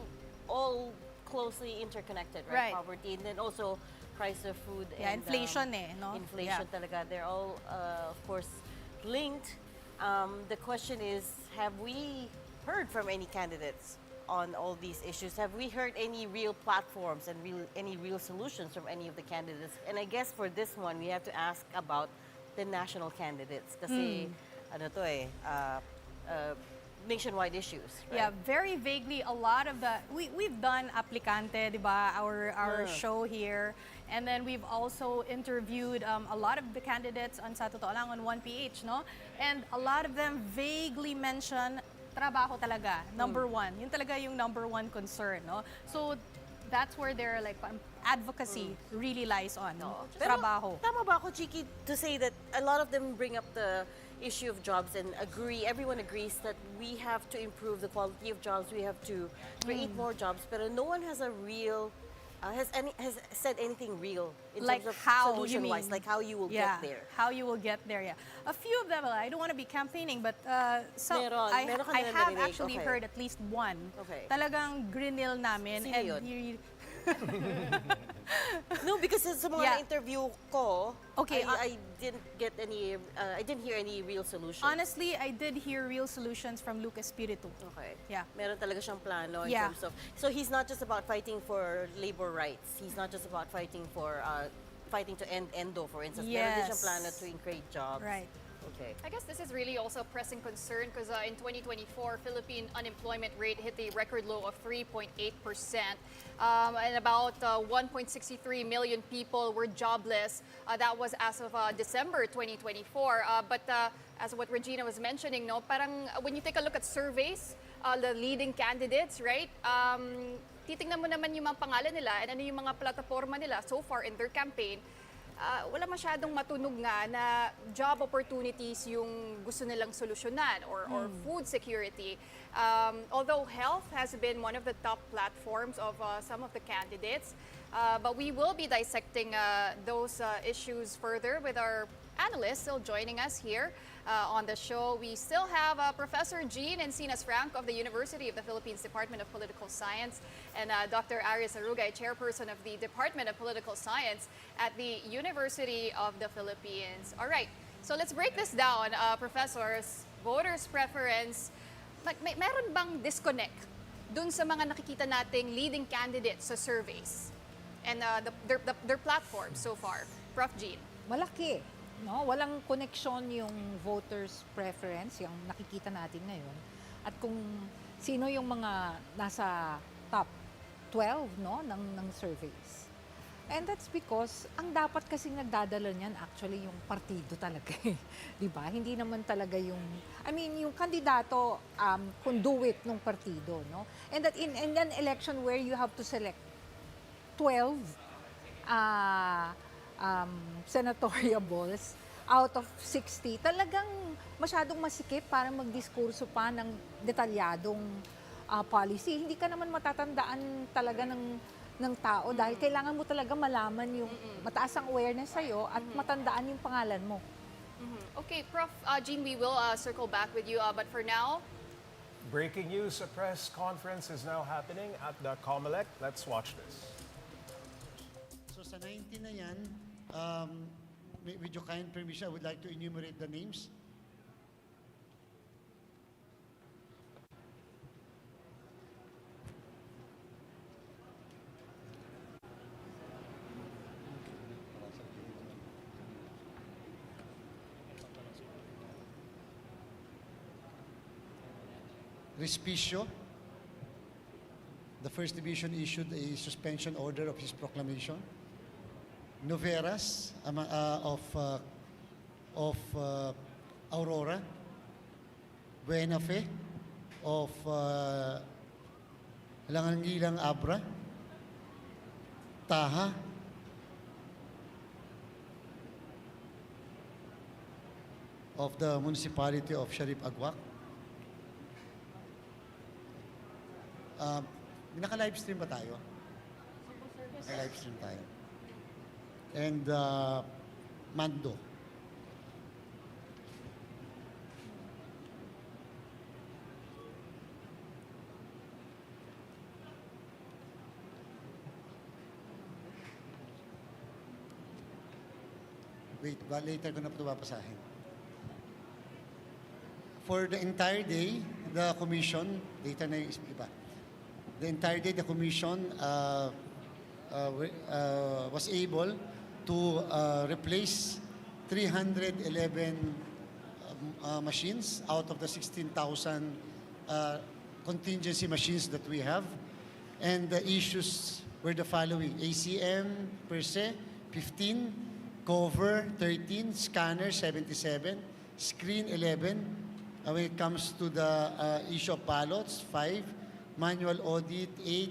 closely interconnected, right? Right. Poverty, and then also price of food Yeah, and inflation no? inflation Yeah. talaga. They're all, of course, linked. The question is, have we heard from any candidates on all these issues? Have we heard any real platforms and any real solutions from any of the candidates? And I guess for this one, we have to ask about the national candidates kasi ano to nationwide issues, right? Yeah, very vaguely, a lot of the, we've done Aplicante, di ba, our show here, and then we've also interviewed a lot of the candidates on Sa Totoo Lang on 1PH, no? And a lot of them vaguely mention trabaho talaga, number 1. Yun talaga yung number 1 concern, no? So that's where their like advocacy really lies on, Pero trabaho. tama ba ako, Chiki, to say that a lot of them bring up the issue of jobs and everyone agrees that we have to improve the quality of jobs, we have to create more jobs, but no one has a real, has said anything real in Like terms of how, you solution-wise, mean? like how you will Yeah, get there. how you will get there, yeah. A few of them, I don't want to be campaigning, but some, Meron ka I na have narinig, actually okay. heard at least one. Okay. Talagang grinil namin. Sino and yun? you- No, because sa mga Yeah. na-interview ko, Okay, I didn't get any, I didn't hear any real solutions. honestly, I did hear real solutions from Luke Espiritu. Okay. Yeah. Meron talaga siyang plano in Yeah. terms of, so he's not just about fighting for labor rights. He's not just about fighting for, fighting to end endo, for instance. Meron din siyang Yes. plano to create jobs. Right. Okay. I guess this is really also a pressing concern because in 2024, Philippine unemployment rate hit a record low of 3.8%. And about 1.63 million people were jobless. That was as of December 2024. But as what Regina was mentioning, no, parang when you take a look at surveys, the leading candidates, right? Titingnan mo naman yung mga pangalan nila and ano yung mga plataforma nila so far in their campaign. wala masyadong matunog nga na job opportunities yung gusto nilang solusyonan or food security. Although health has been one of the top platforms of some of the candidates, but we will be dissecting those issues further with our analysts still joining us here on the show. We still have Professor Jean Encinas Franco of the University of the Philippines Department of Political Science and Dr. Aris Arugay, chairperson of the Department of Political Science at the University of the Philippines. All right, so let's break this down, professors. Voters' preference, meron bang disconnect dun sa mga nakikita nating leading candidates sa surveys and their platforms so far? Prof. Jean. Malaki. No, walang connection yung voters preference, yung nakikita natin ngayon. At kung sino yung mga nasa top 12 no ng surveys. And that's because ang dapat kasing nagdadala niyan actually yung partido talaga. 'Di ba? Hindi naman talaga yung yung kandidato conduit ng partido, no? And that in an election where you have to select 12 senatoriables out of 60, talagang masyadong masikip para magdiskurso pa ng detalyadong policy. Hindi ka naman matatandaan talaga ng tao dahil kailangan mo talaga malaman yung mataas ang awareness sa'yo at matandaan yung pangalan mo. Okay, Prof. Jean, we will circle back with you, but for now, Breaking news, a press conference is now happening at the Comelec. Let's watch this. So sa 19 na yan, with your kind permission, I would like to enumerate the names. Respicio, the first division issued a suspension order of his proclamation. Noveras of Aurora, Buenafe of Langangilang Abra, Taha, of the municipality of Sharif Agwak. Naka-livestream ba tayo? Naka-livestream tayo. And Mando. Wait, later ko na ito babasahin. For the entire day, the commission, data na yung iba. The entire day, the commission was able to replace 311 machines out of the 16,000 contingency machines that we have. And the issues were the following: ACM per se, 15, cover 13, scanner 77, screen 11. When it comes to the issue of ballots, 5, manual audit 8,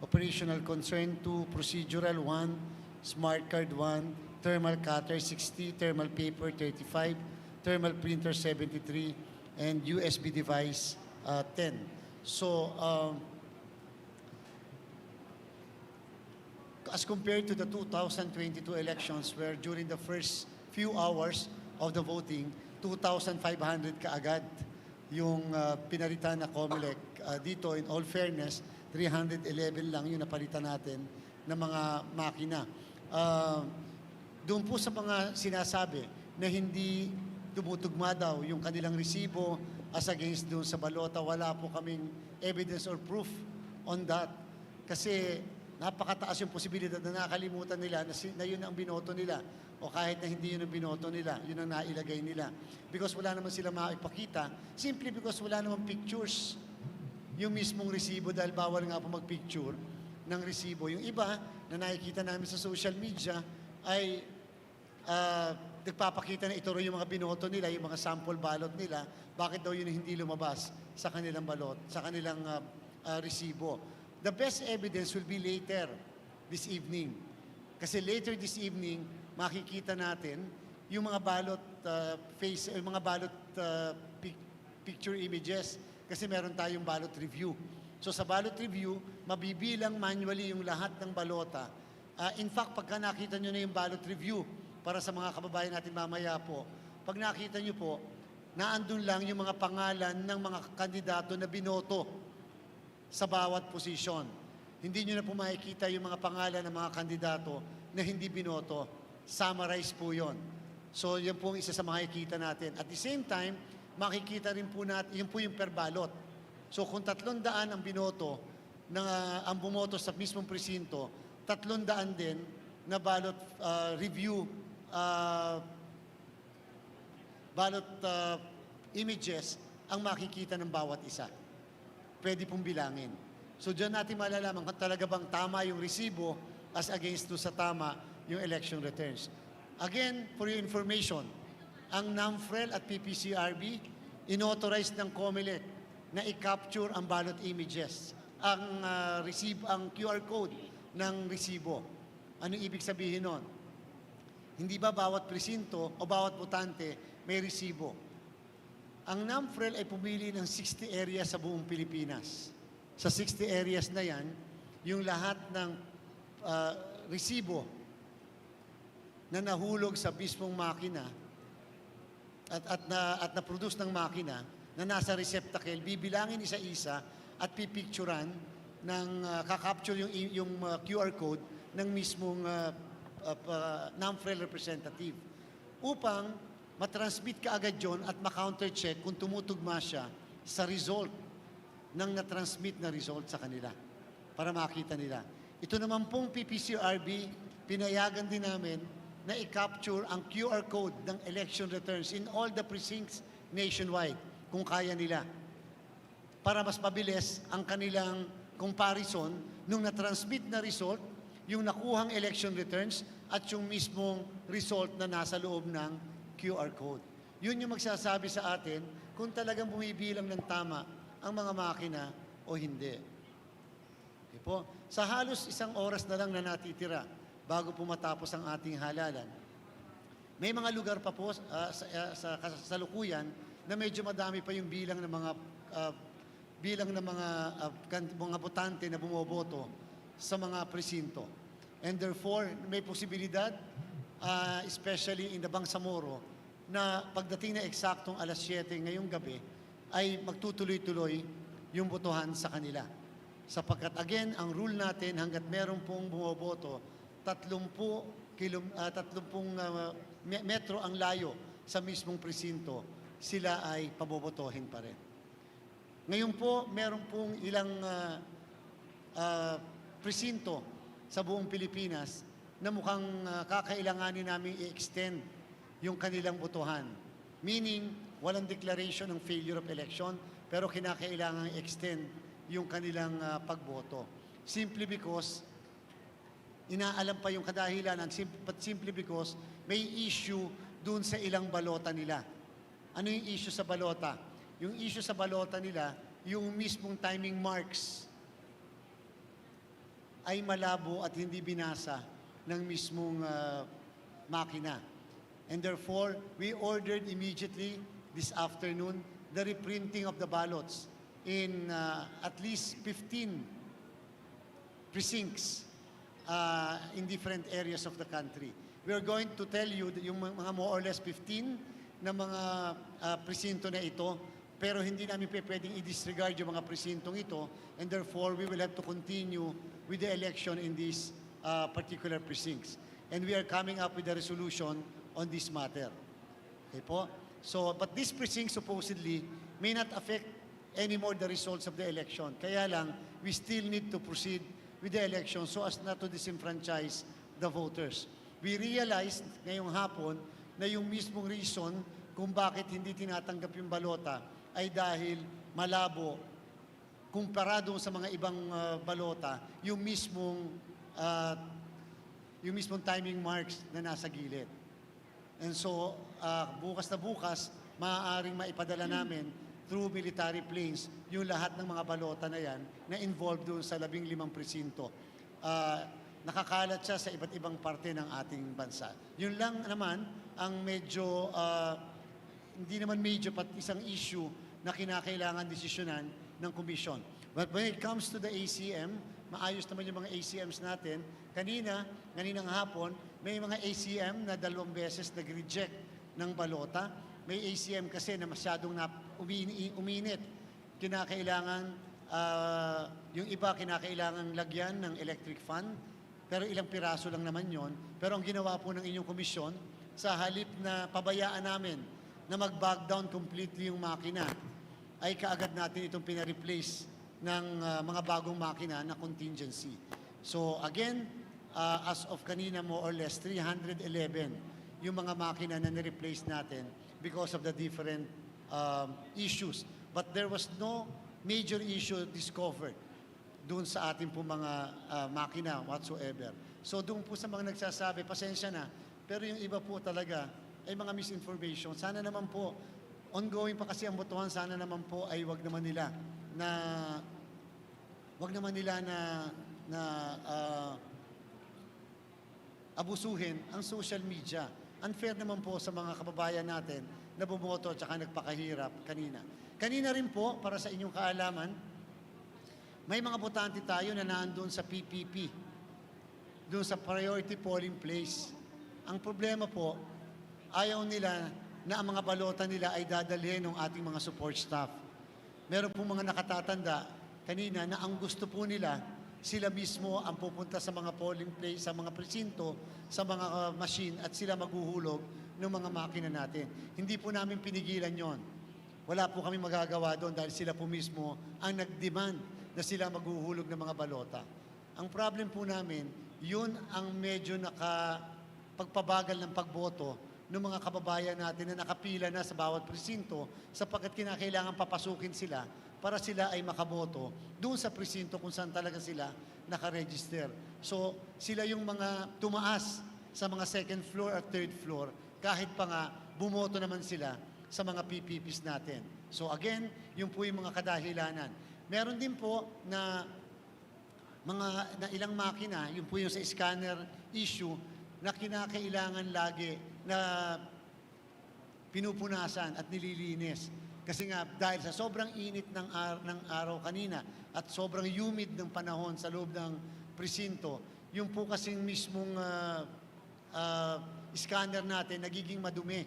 operational concern 2, procedural 1, smart card 1, thermal cutter 60, thermal paper 35, thermal printer 73, and USB device 10. So, as compared to the 2022 elections where during the first few hours of the voting, 2,500 kaagad yung pinalitan na Comelec. Dito, in all fairness, 311 lang yung napalitan natin ng mga makina. Doon po sa mga sinasabi na hindi tumutugma daw yung kanilang resibo as against doon sa balota, wala po kaming evidence or proof on that. Kasi napakataas yung posibilidad na nakalimutan nila na yun ang binoto nila. O kahit na hindi yun ang binoto nila, yun ang nailagay nila. Because wala naman sila maipakita, simply because wala naman pictures yung mismong resibo dahil bawal nga po magpicture ng resibo. Yung iba na nakikita namin sa social media ay nagpapakita na ito rin yung mga binoto nila, yung mga sample ballot nila, bakit daw yun hindi lumabas sa kanilang balot, sa kanilang resibo. The best evidence will be later this evening Kasi later this evening, makikita natin yung mga ballot yung mga ballot picture images kasi meron tayong ballot review. So sa ballot review, mabibilang manually yung lahat ng balota. In fact, pagka nakita nyo na yung ballot review, para sa mga kababayan natin mamaya po, pag nakita nyo po, naandun lang yung mga pangalan ng mga kandidato na binoto sa bawat posisyon. Hindi nyo na po makikita yung mga pangalan ng mga kandidato na hindi binoto. Summarize po yon. So, yan po ang isa sa makikita natin. At the same time, makikita rin po natin, yun po yung per ballot. So, kung 300 ang binoto, ang bumoto sa mismong presinto, 300 din na ballot review, ballot images ang makikita ng bawat isa. Pwede pong bilangin. So diyan natin malalaman kung talaga bang tama yung resibo as against to sa tama yung election returns. Again, for your information, ang NAMFREL at PPCRB inauthorize ng Comelec na i-capture ang ballot images, ang QR code ng resibo. Ano ibig sabihin nun? Hindi ba bawat presinto o bawat botante may resibo? Ang NAMFREL ay pumili ng 60 areas sa buong Pilipinas. Sa 60 areas na yan, yung lahat ng resibo na nahulog sa mismong makina at na-produce ng makina na nasa receptacle, bibilangin isa-isa at pipicturan ng kakapture yung QR code ng mismong NAMFREL representative upang matransmit ka agad yun at ma-counter-check kung tumutugma siya sa result ng na-transmit na result sa kanila para makita nila. Ito naman pong PPCRB, pinayagan din namin na i-capture ang QR code ng election returns in all the precincts nationwide kung kaya nila para mas mabilis ang kanilang comparison nung na-transmit na result, yung nakuhang election returns at yung mismong result na nasa loob ng QR code. Yun yung magsasabi sa atin kung talagang bumibilang ng tama ang mga makina o hindi. Okay po? Sa halos 1 oras na lang na natitira bago po matapos ang ating halalan, may mga lugar pa po sa kasalukuyan na medyo madami pa yung bilang ng mga botante na bumoboto sa mga presinto. And therefore, may posibilidad, especially in the Bangsamoro, na pagdating na eksaktong alas 7 ngayong gabi, ay magtutuloy-tuloy yung botohan sa kanila. Sapagkat again, ang rule natin hanggat meron pong bumoboto, 30 metro ang layo sa mismong presinto, sila ay pabobotohin pa rin. Ngayon po, meron pong ilang presinto sa buong Pilipinas na mukhang kakailanganin namin i-extend yung kanilang botohan. Meaning, walang declaration ng failure of election, pero kinakailangan i-extend yung kanilang pagboto. Simply because, inaalam pa yung kadahilanan, but simply because may issue dun sa ilang balota nila. Ano yung issue sa balota? Yung issue sa balota nila, yung mismong timing marks ay malabo at hindi binasa ng mismong makina. And therefore, we ordered immediately this afternoon the reprinting of the ballots in at least 15 precincts in different areas of the country. We are going to tell you that yung mga more or less 15 na mga presinto na ito, pero hindi namin pwedeng i-disregard yung mga presintong ito, and therefore we will have to continue with the election in these particular precincts. And we are coming up with a resolution on this matter. Okay po? So, but this precinct supposedly may not affect anymore the results of the election. Kaya lang, we still need to proceed with the election so as not to disenfranchise the voters. We realized ngayong hapon na yung mismong reason kung bakit hindi tinatanggap yung balota ay dahil malabo kumpara doon sa mga ibang balota yung mismong timing marks na nasa gilid. And so, bukas na bukas, maaaring maipadala namin through military planes yung lahat ng mga balota na yan na involved doon sa 15 presinto. nakakalat siya sa iba't ibang parte ng ating bansa. Yun lang naman ang medyo, hindi naman medyo, pat isang issue na kinakailangan desisyonan ng komisyon. But when it comes to the ACM, maayos naman yung mga ACMs natin. Kaninang hapon, may mga ACM na 2 beses nag-reject ng balota. May ACM kasi na masyadong uminit. Kinakailangan, yung iba kinakailangan lagyan ng electric fan, pero ilang piraso lang naman yon. Pero ang ginawa po ng inyong komisyon, sa halip na pabayaan namin na mag-back down completely yung makina, ay kaagad natin itong pina-replace ng mga bagong makina na contingency. So again, as of kanina more or less, 311 yung mga makina na ni-replace natin because of the different issues. But there was no major issue discovered doon sa ating po mga makina whatsoever. So doon po sa mga nagsasabi, pasensya na, pero yung iba po talaga ay mga misinformation. Sana naman po, ongoing pa kasi ang botohan, sana naman po ay wag naman nila na abusuhin ang social media. Unfair naman po sa mga kababayan natin na bumoto at saka nagpakahirap kanina. Kanina rin po, para sa inyong kaalaman, may mga botante tayo na naandun sa PPP, doon sa priority polling place. Ang problema po, ayaw nila na ang mga balota nila ay dadalhin ng ating mga support staff. Meron po mga nakatatanda kanina na ang gusto po nila, sila mismo ang pupunta sa mga polling place, sa mga presinto, sa mga machine at sila maghuhulog ng mga makina natin. Hindi po namin pinigilan yon. Wala po kami magagawa doon dahil sila po mismo ang nag-demand na sila maghuhulog ng mga balota. Ang problem po namin, yun ang medyo nakapagpabagal ng pagboto ng mga kababayan natin na nakapila na sa bawat presinto sapagkat kinakailangan papasukin sila para sila ay makaboto doon sa presinto kung saan talaga sila nakaregister. So, sila yung mga tumaas sa mga second floor at third floor kahit pa nga bumoto naman sila sa mga PPPs natin. So again, yun po yung mga kadahilanan. Meron din po na ilang makina, yun po yung sa scanner issue, na kinakailangan lagi na pinupunasan at nililinis. Kasi nga, dahil sa sobrang init ng araw kanina at sobrang humid ng panahon sa loob ng presinto, yung po kasing mismong scanner natin nagiging madumi.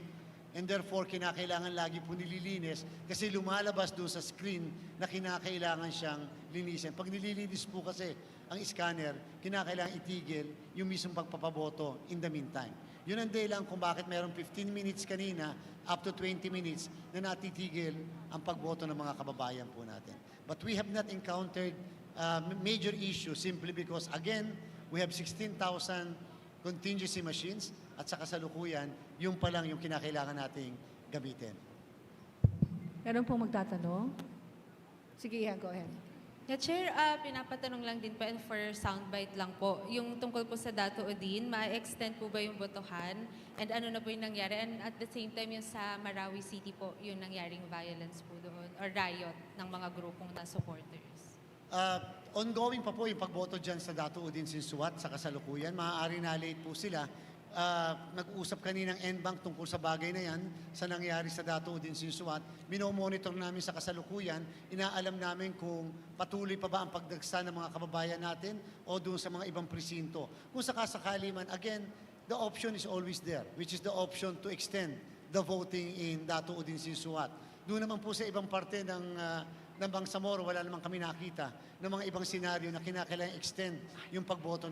And therefore, kinakailangan lagi po nililinis kasi lumalabas doon sa screen na kinakailangan siyang linisin. Pag nililinis po kasi ang scanner, kinakailangan itigil yung mismong pagpapaboto in the meantime. Yun ang dahilan kung bakit mayroong 15 minutes kanina up to 20 minutes na natitigil ang pagboto ng mga kababayan po natin. But we have not encountered major issues simply because, again, we have 16,000 contingency machines at sa kasalukuyan, yung pa lang yung kinakailangan nating gamitin. Meron po magtatanong? Sige, Ian, go ahead. Yeah, Chair, pinapatanong lang din po and for soundbite lang po. Yung tungkol po sa Dato Odin, ma-extend po ba yung botohan? And ano na po yung nangyari? And at the same time, yung sa Marawi City po, yung nangyaring violence po doon or riot ng mga grupong na supporters. Ongoing pa po yung pagboto dyan sa Dato Udin Sinsuat sa kasalukuyan. Maaari na late po sila. Nag-usap kaninang NBank tungkol sa bagay na yan sa nangyari sa Dato Udin Sinsuat. Minomonitor namin sa kasalukuyan. Inaalam namin kung patuloy pa ba ang pagdagsa ng mga kababayan natin o doon sa mga ibang presinto. Kung sakasakali man, again, the option is always there, which is the option to extend the voting in Dato Udin Sinsuat. Doon naman po sa ibang parte ng Bangsamoro, wala namang kami nakita ng mga ibang senaryo na kinakailangan extend yung pagboto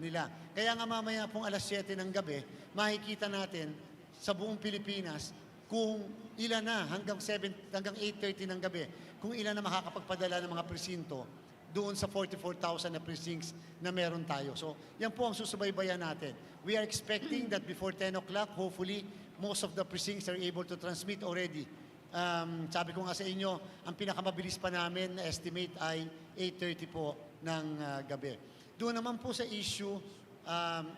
nila. Kaya nga mamaya pong alas 7 ng gabi, makikita natin sa buong Pilipinas kung ilan na hanggang 8:30 ng gabi, kung ilan na makakapagpadala ng mga presinto doon sa 44,000 na precincts na meron tayo. So, yan po ang susubaybayan natin. We are expecting that before 10 o'clock, hopefully, most of the precincts are able to transmit already. Sabi ko nga sa inyo, ang pinakamabilis pa namin na estimate ay 8:30 po ng gabi. Doon naman po sa issue,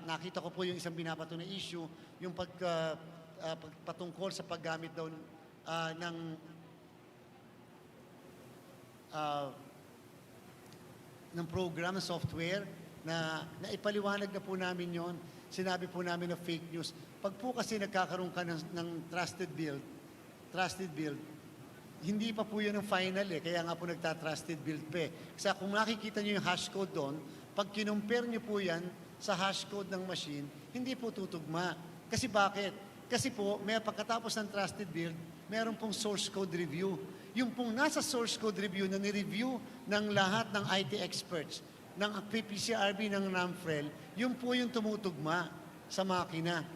nakita ko po yung isang binabato na issue, yung patungkol sa paggamit daw ng program, software, naipaliwanag na po namin yon. Sinabi po namin na fake news. Pag po kasi nagkakaroon ka ng trusted build, hindi pa po yun ang final eh. Kaya nga po nagta-trusted build pa eh. Kasi kung makikita nyo yung hash code doon, pag kinumpare nyo po yan sa hash code ng machine, hindi po tutugma. Kasi bakit? Kasi po, may pagkatapos ng trusted build, meron pong source code review. Yung pong nasa source code review na ni-review ng lahat ng IT experts, ng PPCRB, ng NAMFREL, yun po yung tumutugma sa makina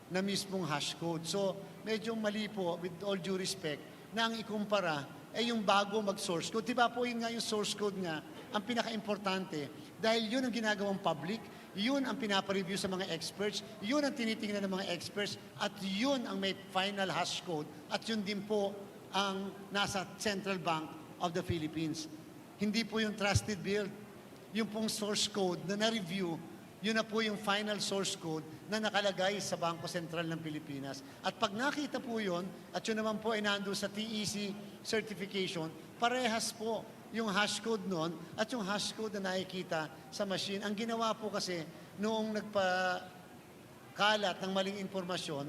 na mismong hash code. So, medyo mali po, with all due respect, na ang ikumpara ay yung bago mag-source code. Diba po yun nga yung source code nga, ang pinaka-importante, dahil yun ang ginagawang public, yun ang pinapareview sa mga experts, yun ang tinitingnan ng mga experts, at yun ang may final hash code, at yun din po ang nasa Central Bank of the Philippines. Hindi po yung trusted build. Yung pong source code na na-review, yun na po yung final source code na nakalagay sa Bangko Sentral ng Pilipinas. At pag nakita po yun, at yun naman po ay nandun sa TEC certification, parehas po yung hash code nun at yung hash code na nakikita sa machine. Ang ginawa po kasi noong nagpakalat ng maling impormasyon,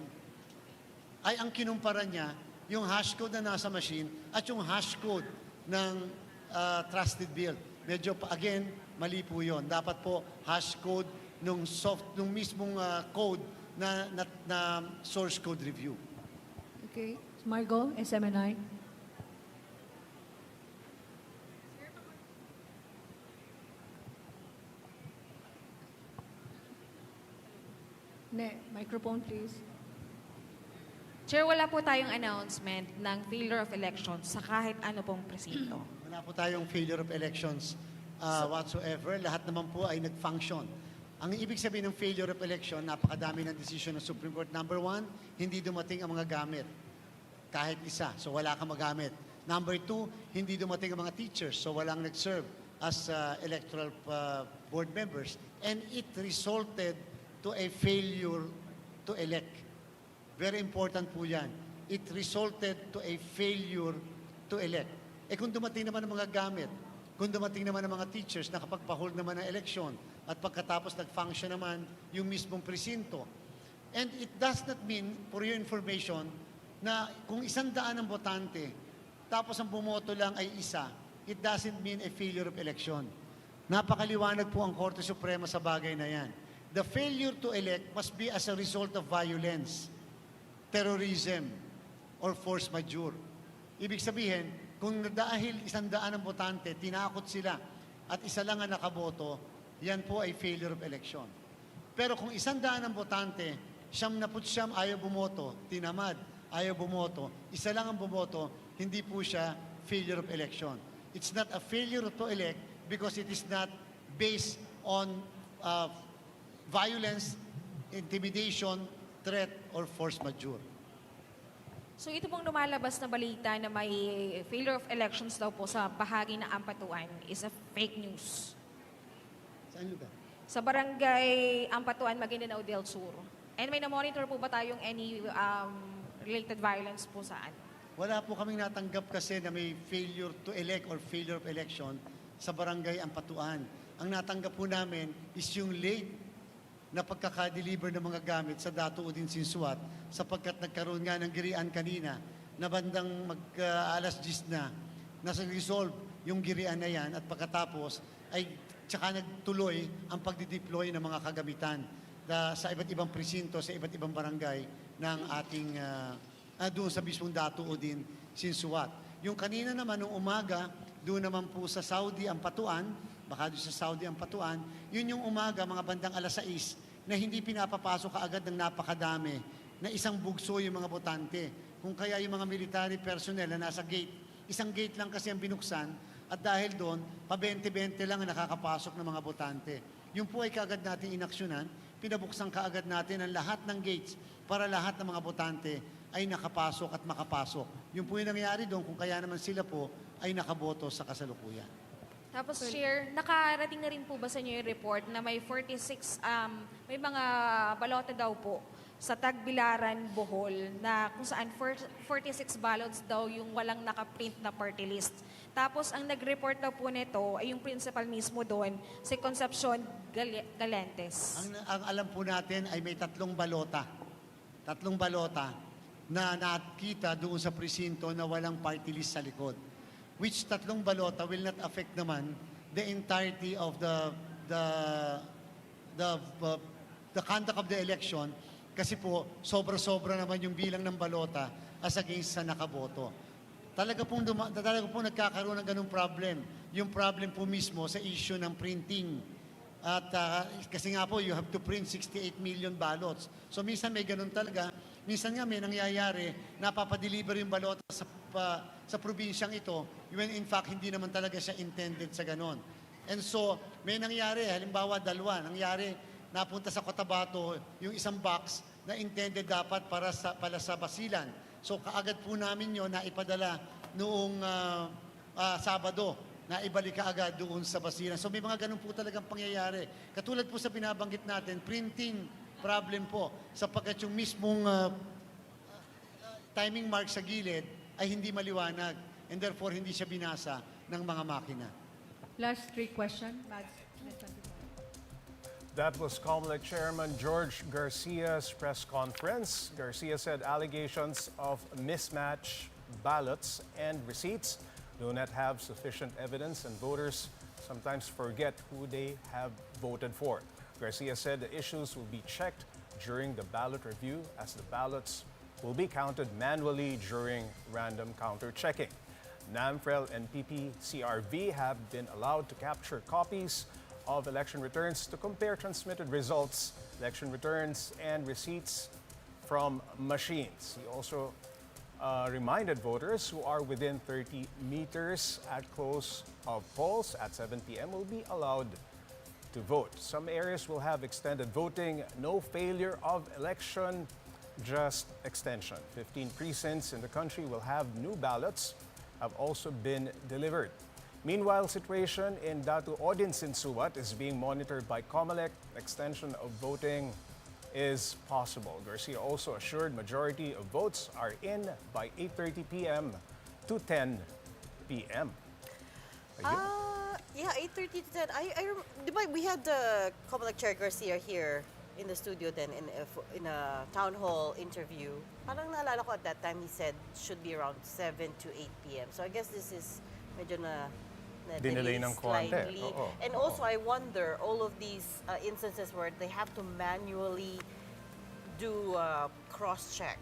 ay ang kinumpara niya yung hash code na nasa machine at yung hash code ng trusted build. Medyo, again, mali po yun. Dapat po hash code nung mismong code na source code review. Okay. Margot, SMNI. Microphone, please. Chair, wala po tayong announcement ng failure of elections sa kahit ano pong presinto. Wala po tayong failure of elections whatsoever. Lahat naman po ay nag-function. Ang ibig sabihin ng failure of election, napakadami ng decision ng Supreme Court. Number one, hindi dumating ang mga gamit. Kahit isa, so wala kang magamit. Number two, hindi dumating ang mga teachers, so walang nag-serve as electoral board members. And it resulted to a failure to elect. Very important po yan. It resulted to a failure to elect. Kung dumating naman ang mga gamit, kung dumating naman ang mga teachers, nakapagpa-hold naman ng eleksyon, at pagkatapos nag-function naman yung mismong presinto. And it does not mean, for your information, na kung 100 ang botante, tapos ang bumoto lang ay isa, it doesn't mean a failure of election. Napakaliwanag po ang Korte Suprema sa bagay na yan. The failure to elect must be as a result of violence, terrorism, or force majeure. Ibig sabihin, kung dahil 100 ang botante, tinakot sila, at isa lang ang nakaboto, yan po ay failure of election. Pero kung 100 ang botante, 99 ayaw bumoto, tinamad, ayaw bumoto, isa lang ang bumoto, hindi po siya failure of election. It's not a failure to elect because it is not based on violence, intimidation, threat, or force majeure. So ito pong lumalabas na balita na may failure of elections daw po sa bahagi ng Ampatuan is a fake news. Saan lugar? Sa barangay Ampatuan, Maguindanao del Sur. And may na-monitor po ba tayong any related violence po saan? Wala po kaming natanggap kasi na may failure to elect or failure of election sa barangay Ampatuan. Ang natanggap po namin is yung late na pagkakadeliver ng mga gamit sa Dato Udin Sinsuat sapagkat nagkaroon nga ng girian kanina na bandang alas 10 na nasa resolve yung girian na yan at pagkatapos ay tsaka nagtuloy ang pagdideploy ng mga kagamitan sa iba't ibang presinto, sa iba't ibang barangay ng ating doon sa mismong Dato Udin Sinsuat. Yung kanina naman, nung umaga, doon naman po sa Saudi Ampatuan, baka doon sa Saudi Ampatuan, yun yung umaga, mga bandang alas 6, na hindi pinapapasok kaagad ng napakadami, na isang bugso yung mga botante. Kung kaya yung mga military personnel na nasa gate, isang gate lang kasi ang binuksan, at dahil doon, pa 20-20 lang ang nakakapasok ng mga botante. Yung po ay kaagad natin inaksyonan, pinabuksan kaagad natin ang lahat ng gates para lahat ng mga botante ay nakapasok at makapasok. Yung po yung nangyari doon, kung kaya naman sila po ay nakaboto sa kasalukuyan. Tapos, Chair, nakarating na rin po ba sa inyo yung report na may 46, may mga balota daw po sa Tagbilaran, Bohol, na kung saan 46 ballots daw yung walang nakaprint na party list. Tapos ang nag-report daw po nito ay yung principal mismo doon, si Concepcion Galentes. Ang alam po natin ay may tatlong balota. Tatlong balota na nakita doon sa presinto na walang party list sa likod. Which tatlong balota will not affect naman the entirety of the conduct of the election kasi po sobra-sobra naman yung bilang ng balota as against sa nakaboto. Talaga pong nagkakaroon ng ganung problem. Yung problem po mismo sa issue ng printing. At kasi nga po, you have to print 68 million ballots. So minsan may ganun talaga. Minsan nga may nangyayari, napapadeliver yung balota sa probinsyang ito, when in fact hindi naman talaga siya intended sa ganon. And so, may nangyari, halimbawa dalawa, nangyari, napunta sa Cotabato yung isang box na intended dapat para sa Basilan. So kaagad po namin yun na ipadala noong Sabado na ibalik kaagad doon sa Basilan. So may mga ganun po talagang pangyayari. Katulad po sa binabanggit natin, printing problem po sapagkat yung mismong timing mark sa gilid ay hindi maliwanag and therefore hindi siya binasa ng mga makina. Last 3 questions. That was Comelec Chairman George Garcia's press conference. Garcia said allegations of mismatch ballots and receipts do not have sufficient evidence and voters sometimes forget who they have voted for. Garcia said the issues will be checked during the ballot review as the ballots will be counted manually during random counter checking. NAMFREL and PPCRV have been allowed to capture copies of election returns to compare transmitted results, election returns, and receipts from machines. He also reminded voters who are within 30 meters at close of polls at 7 p.m. will be allowed to vote. Some areas will have extended voting, no failure of election, just extension. 15 precincts in the country will have new ballots, have also been delivered. Meanwhile, situation in Datu Ordinance in Suwat is being monitored by Comelec. Extension of voting is possible. Garcia also assured majority of votes are in by 8:30 p.m. to 10 p.m. Yeah, 8:30 to 10. We had Comelec Chair Garcia here in the studio then in a town hall interview. Parang naalala ko at that time he said should be around 7 to 8 p.m. So I guess this is medyo na Dinelay ng konti. slightly. Oo, And also I wonder all of these instances where they have to manually do cross-check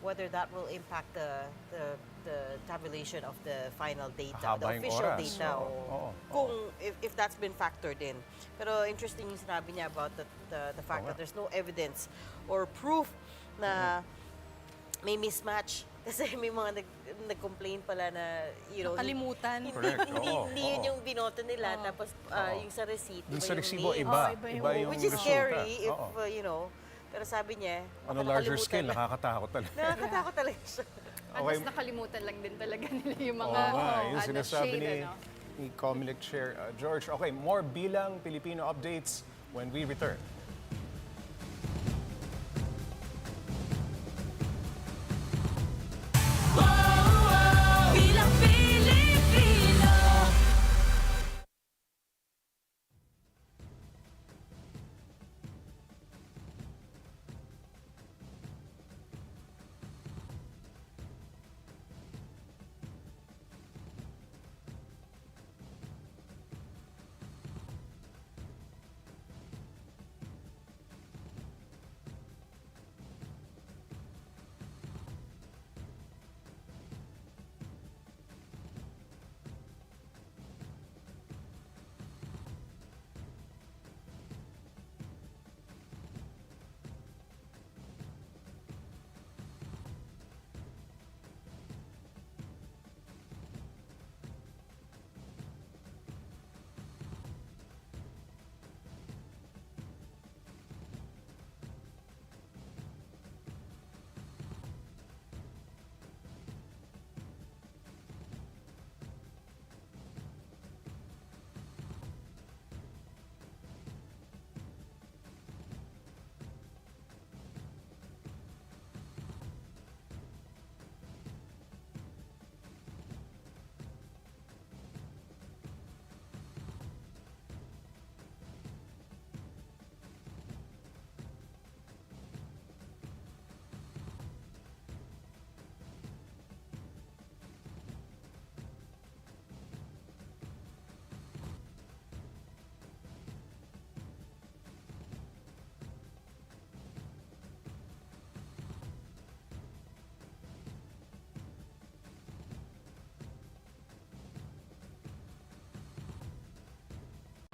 whether that will impact the tabulation of the final data, the Mahaba yung official oras. data. Oo. Kung if that's been factored in. Pero interesting yung sinabi niya about the fact that there's no evidence or proof na may mismatch. Kasi may mga nag-complain pala na, Nakalimutan. Correct. hindi yun yung binoto nila. Tapos yung sa receipt, Dun iba sa yung resibo, name. iba yung Which is resulta. scary if, Oo. pero sabi niya, On a larger scale, nakakatakot talaga. nakakatakot talaga siya. At mas nakalimutan lang din talaga nila yung mga Oo nga, yung sinasabi shade, ni Comelec Chair George. Okay, more Bilang Pilipino updates when we return. Bilang Pilipino.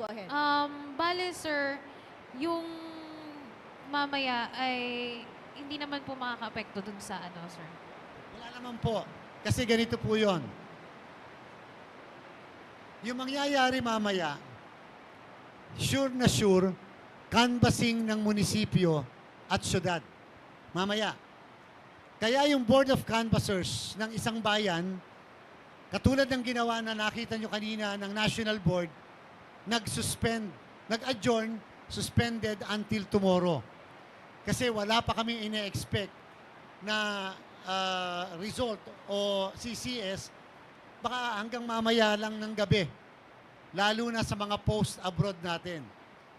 Go ahead. Bale, sir, yung mamaya ay hindi naman po makaka-apekto dun sa ano, sir. Wala naman po. Kasi ganito po yon. Yung mangyayari mamaya, sure na sure, canvassing ng munisipyo at syudad. Mamaya. Kaya yung Board of Canvassers ng isang bayan, katulad ng ginawa na nakita nyo kanina ng National Board, nag-adjourn, suspended until tomorrow. Kasi wala pa kaming ine-expect na result o CCS, baka hanggang mamaya lang ng gabi. Lalo na sa mga post-abroad natin.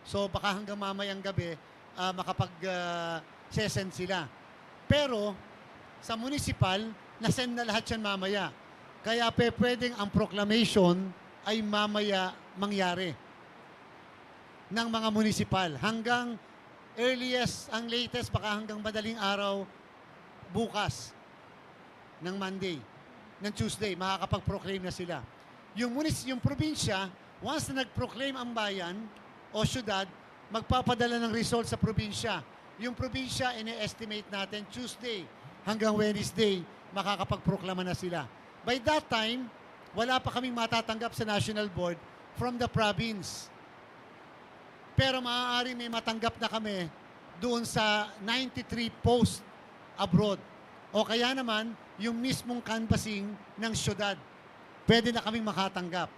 So baka hanggang mamayang gabi makapag-sesend sila. Pero sa municipal, nasend na lahat yan mamaya. Kaya pwedeng ang proclamation ay mamaya mangyari ng mga municipal. Hanggang earliest, ang latest, baka hanggang madaling araw bukas ng Monday, ng Tuesday, makakapag-proclaim na sila. Yung probinsya, once na nag-proclaim ang bayan o syudad, magpapadala ng result sa probinsya. Yung probinsya, ine-estimate natin Tuesday hanggang Wednesday, makakapag-proklama na sila. By that time, wala pa kaming matatanggap sa National Board from the province. Pero maaari may matanggap na kami doon sa 93 post abroad. O kaya naman, yung mismong canvassing ng syudad. Pwede na kaming makatanggap.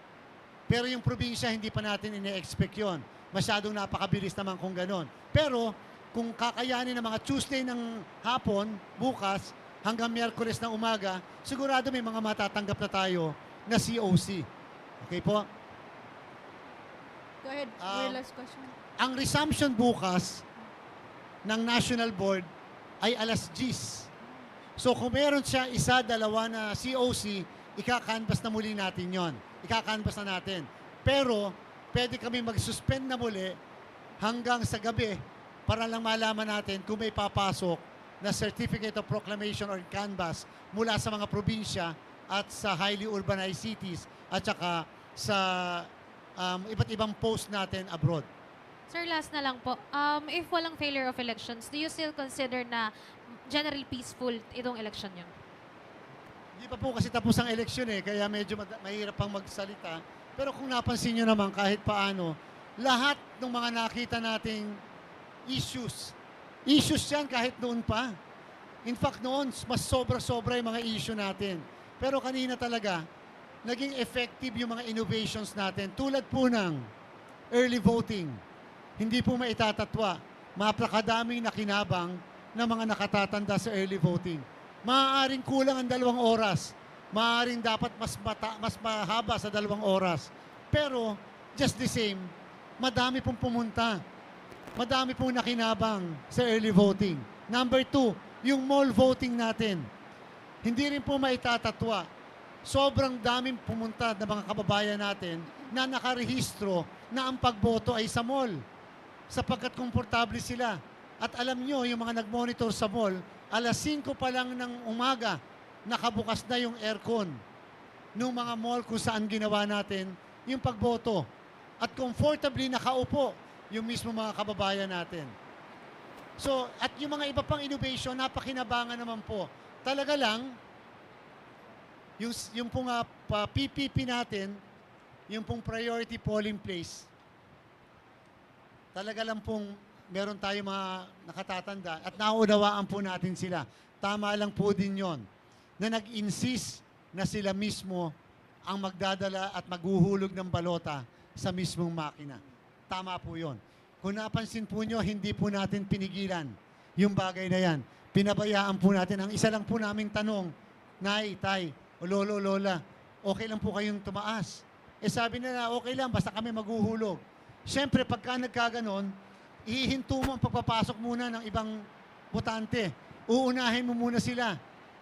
Pero yung probinsya, hindi pa natin ine-expect yun. Masyadong napakabilis naman kung ganon. Pero, kung kakayanin ng mga Tuesday ng hapon, bukas, hanggang Miyerkules ng umaga, sigurado may mga matatanggap na tayo na COC. Okay po? Go ahead. Your last question. Ang resumption bukas ng National Board ay alas 10. So kung meron siya isa, dalawa na COC, ika-canvass na muli natin yon. Ika-canvass na natin. Pero pwede kami mag-suspend na muli hanggang sa gabi para lang malaman natin kung may papasok na Certificate of Proclamation or canvass mula sa mga probinsya at sa highly urbanized cities at saka sa iba't ibang post natin abroad. Sir, last na lang po. If walang failure of elections, do you still consider na generally peaceful itong election nyo? Hindi pa po kasi tapos ang eleksyon kaya medyo mahirap pang magsalita. Pero kung napansin nyo naman kahit paano, lahat ng mga nakita nating issues yan kahit noon pa. In fact, noon, mas sobra-sobra yung mga issue natin. Pero kanina talaga, naging effective yung mga innovations natin. Tulad po ng early voting. Hindi po maitatatwa. Mapakadaming nakinabang na mga nakatatanda sa early voting. Maaaring kulang ang 2 oras. Maaaring dapat mas mahaba sa 2 oras. Pero, just the same, madami pong pumunta. Madami pong nakinabang sa early voting. Number 2, yung mall voting natin. Hindi rin po maitatatwa. Sobrang daming pumunta na mga kababayan natin na nakarehistro na ang pagboto ay sa mall. Sapagkat komportable sila. At alam nyo, yung mga nag-monitor sa mall, alas 5 pa lang ng umaga, nakabukas na yung aircon ng mga mall kung saan ginawa natin yung pagboto. At comfortably nakaupo yung mismo mga kababayan natin. So, at yung mga iba pang innovation, napakinabangan naman po. Talaga lang, yung pong PPP natin, yung pong priority polling place, talaga lang pong meron tayo mga nakatatanda at naunawaan po natin sila. Tama lang po din yon na nag-insist na sila mismo ang magdadala at maghuhulog ng balota sa mismong makina. Tama po yon. Kung napansin po nyo, hindi po natin pinigilan yung bagay na yan. Pinabayaan po natin. Ang isa lang po naming tanong, Nay, Tay, o Lolo, Lola, okay lang po kayong tumaas? Sabi nila, okay lang, basta kami maghuhulog. Siyempre, pagka nagkaganon, ihihinto mo ang pagpapasok muna ng ibang botante. Uunahin mo muna sila.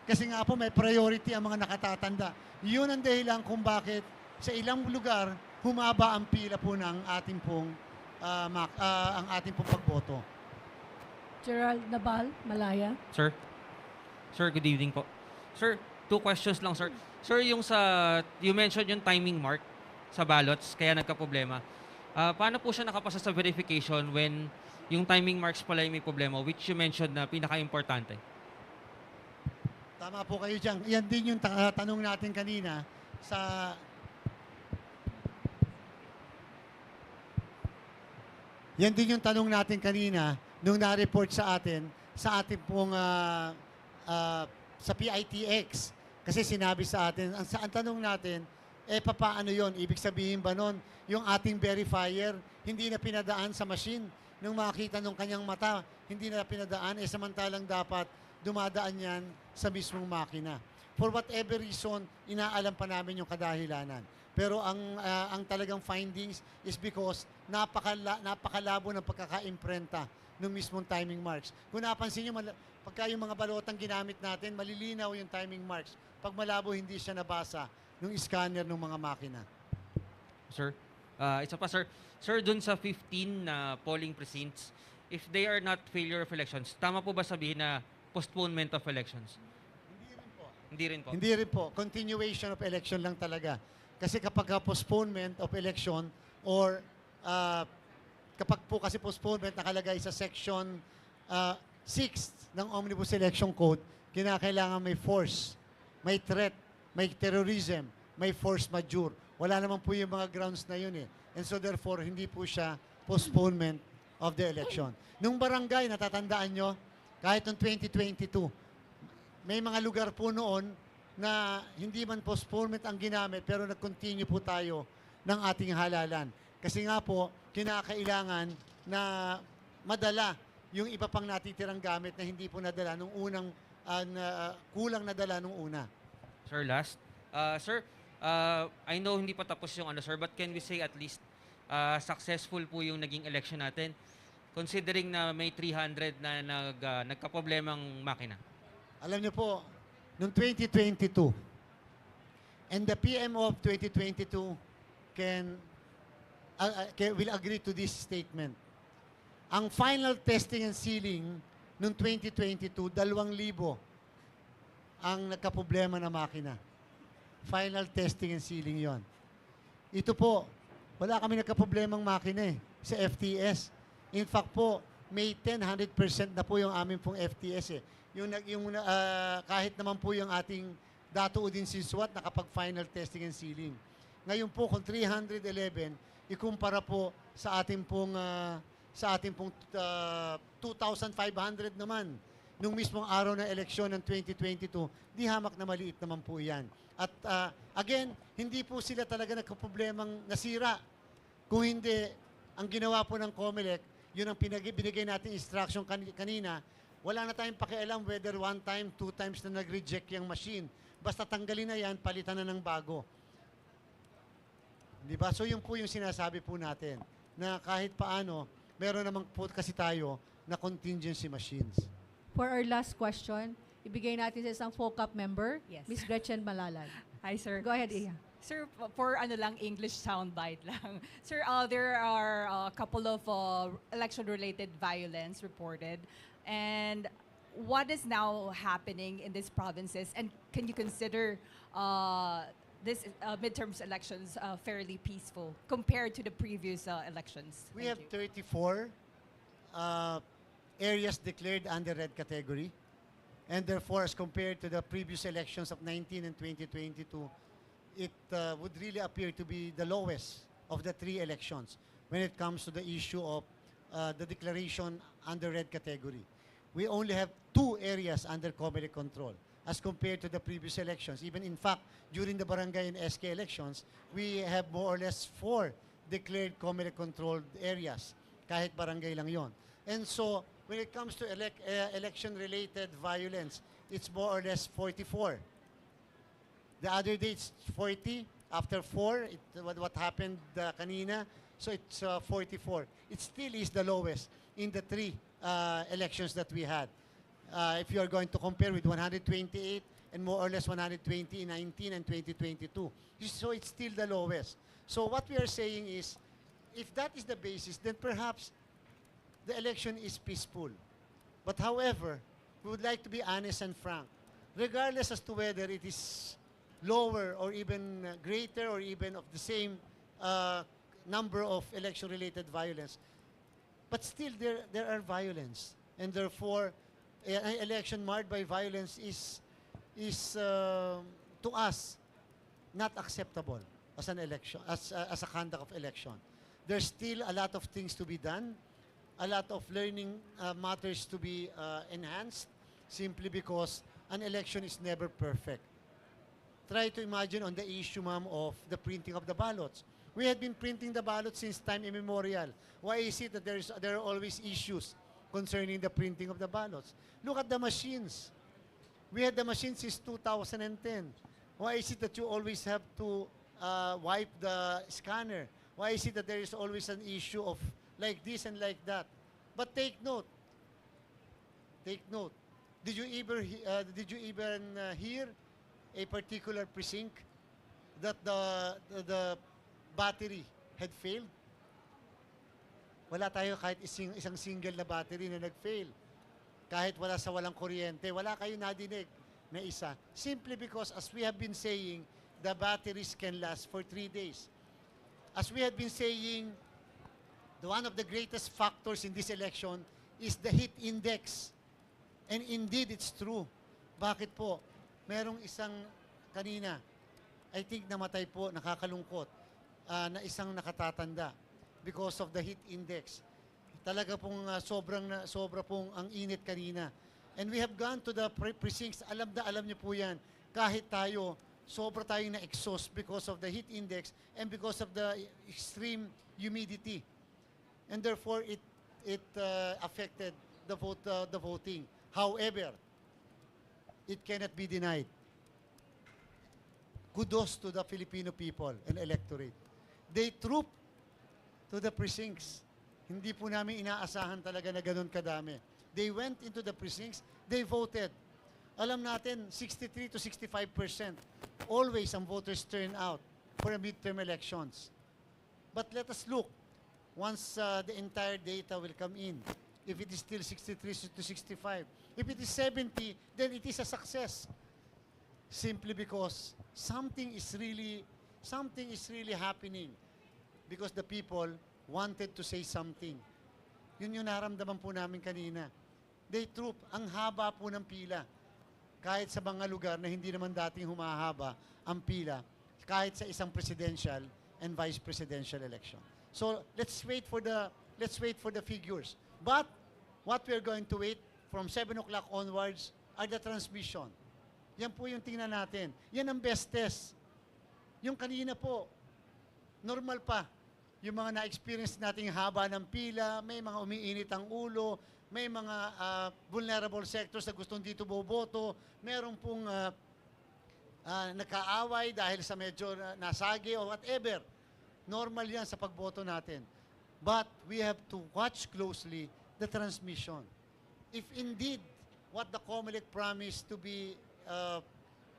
Kasi nga po, may priority ang mga nakatatanda. Yun ang dahilan kung bakit sa ilang lugar, humaba ang pila po ng ating pong ang ating pong pagboto. Gerald Nabal, Malaya. Sir? Sir, good evening po. Sir, 2 questions lang, sir. Sir, you mentioned yung timing mark sa ballots, kaya nagka-problema. Paano po siya nakapasa sa verification when yung timing marks pala yung may problema, which you mentioned na pinaka-importante? Tama po kayo dyan. Yan din yung tanong natin kanina sa Yan din yung tanong natin kanina nung na-report sa atin sa ating pong sa PITX. Kasi sinabi sa atin, ang tanong natin, papaano yon? Ibig sabihin ba nun, yung ating verifier, hindi na pinadaan sa machine. Nung makita nung kanyang mata, hindi na pinadaan, samantalang dapat dumadaan yan sa mismong makina. For whatever reason, inaalam pa namin yung kadahilanan. Pero ang talagang findings is because napakalabo ng pagkaka-imprenta ng mismong timing marks. Kung napansin nyo, pagka yung mga balotang ginamit natin, malilinaw yung timing marks. Pag malabo, hindi siya nabasa ng scanner ng mga makina. Sir, isa pa sir. Sir, dun sa 15 na polling precincts, if they are not failure of elections, tama po ba sabihin na postponement of elections? Hindi rin po. Hindi rin po. Continuation of election lang talaga. Kasi kapag postponement of election or kapag po kasi postponement nakalagay sa section 6 ng Omnibus Election Code, kinakailangan may force, may threat, may terrorism, may force majeure. Wala naman po yung mga grounds na yun eh. And so therefore, hindi po siya postponement of the election. Nung barangay, natatandaan nyo, kahit noong 2022, may mga lugar po noon na hindi man postponement ang ginamit pero nag-continue po tayo ng ating halalan. Kasi nga po, kinakailangan na madala yung iba pang natitirang gamit na hindi po nadala nung unang kulang nadala nung una. Sir, last. Sir, I know hindi pa tapos yung sir, but can we say at least successful po yung naging election natin considering na may 300 na nagka-problemang makina? Alam niyo po, noong 2022, and the PMO of 2022 will agree to this statement. Ang final testing and sealing noong 2022, 2,000 ang nagkaproblema na makina. Final testing and sealing yon. Ito po, wala kami nagkaproblemang makina sa FTS. In fact po, May 10, 100% na po yung aming pong FTS eh. Kahit naman po yung ating Dato Udin Siswat nakapag-final testing and sealing. Ngayon po, kung 311, ikumpara po sa ating pong 2,500 naman nung mismong araw ng eleksyon ng 2022, di hamak na maliit naman po yan. At again, hindi po sila talaga nagkaproblemang nasira. Kung hindi, ang ginawa po ng Comelec, yun ang binigay natin instruction kanina, wala na tayong pakialam whether 1 time, 2 times na nag-reject yung machine. Basta tanggalin na yan, palitan na ng bago. Di ba? So yun po yung sinasabi po natin, na kahit paano, meron namang po kasi tayo na contingency machines. For our last question, ibigay natin sa isang FOCAP member, Yes. Ms. Gretchen Malalan. Hi, sir. Go ahead, Iya. Sir, for English soundbite lang. Sir, there are a couple of election-related violence reported. And what is now happening in these provinces? And can you consider this midterms elections fairly peaceful compared to the previous elections? We have 34 areas declared under red category. And therefore, as compared to the previous elections of 19 and 2022, it would really appear to be the lowest of the 3 elections when it comes to the issue of the declaration under red category. We only have 2 areas under Comelec control as compared to the previous elections. Even in fact, during the barangay and SK elections, we have more or less 4 declared Comelec controlled areas, kahit barangay lang yon. And so, when it comes to election-related violence, it's more or less 44. The other day, it's 40. After 4, what happened kanina, so it's 44. It still is the lowest in the 3 elections that we had. If you are going to compare with 128 and more or less 120 in 19 and 2022. So it's still the lowest. So what we are saying is, if that is the basis, then perhaps the election is peaceful. But however, we would like to be honest and frank. Regardless as to whether it is lower or even greater or even of the same number of election-related violence. But still, there are violence. And therefore, an election marred by violence is to us, not acceptable as an election, as a conduct of election. There's still a lot of things to be done, a lot of learning matters to be enhanced, simply because an election is never perfect. Try to imagine on the issue, ma'am, of the printing of the ballots. We had been printing the ballots since time immemorial. Why is it that there are always issues concerning the printing of the ballots? Look at the machines. We had the machines since 2010. Why is it that you always have to wipe the scanner? Why is it that there is always an issue of like this and like that? But take note. Did you even hear a particular precinct that the battery had failed? Wala tayo kahit isang single na battery na nag-fail. Kahit walang kuryente, wala kayo nadinig na isa. Simply because, as we have been saying, the batteries can last for 3 days. As we have been saying, one of the greatest factors in this election is the heat index. And indeed, it's true. Bakit po? Merong isang kanina, I think namatay po, nakakalungkot, na isang nakatatanda because of the heat index. Talaga pong sobra pong ang init kanina. And we have gone to the precincts, alam niyo po yan, kahit tayo, sobra tayong na-exhaust because of the heat index and because of the extreme humidity. And therefore, it affected the voting. However, it cannot be denied. Kudos to the Filipino people and electorate. They troop to the precincts. Hindi po namin inaasahan talaga na ganun kadami. They went into the precincts, they voted. Alam natin, 63 to 65% always ang voters turn out for midterm elections. But let us look once the entire data will come in. If it is still 63 to 65. If it is 70, then it is a success. Simply because something is really happening. Because the people wanted to say something. Yun yung naramdaman po namin kanina. They troop, ang haba po ng pila. Kahit sa mga lugar na hindi naman dating humahaba ang pila, kahit sa isang presidential and vice presidential election. So let's wait for the figures. But what we're going to wait from 7 o'clock onwards are the transmission. Yan po yung tingnan natin. Yan ang best test. Yung kanina po, normal pa. Yung mga na-experience nating haba ng pila, may mga umiinit ang ulo, may mga vulnerable sectors na gustong dito boboto, meron pong nakaaway dahil sa medyo nasagi o whatever. Normal yan sa pagboto natin. But we have to watch closely the transmission. If indeed what the Comelec promised to be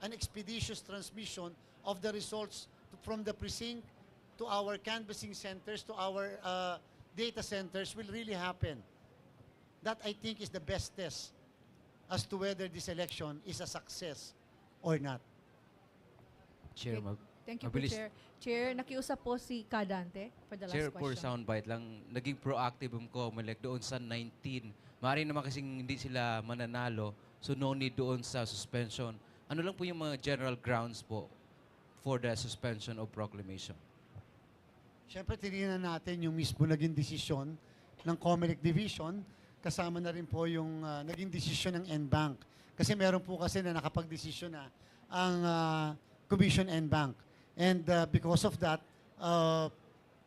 an expeditious transmission of the results from the precinct to our canvassing centers, to our data centers will really happen. That, I think, is the best test as to whether this election is a success or not. Chair, thank you po, Chair. Chair, nakiusap po si Kadante for the last Chair, question. for soundbite lang, naging proactive ang Comelec doon sa 19. Maaari naman kasing hindi sila mananalo, so no need doon sa suspension. Ano lang po yung mga general grounds po for the suspension of proclamation? Siyempre, tinignan natin yung mismo naging desisyon ng Comelec Division, kasama na rin po yung naging desisyon ng NBank. Kasi meron po kasi na nakapag-desisyon na ang Commission NBank. And because of that,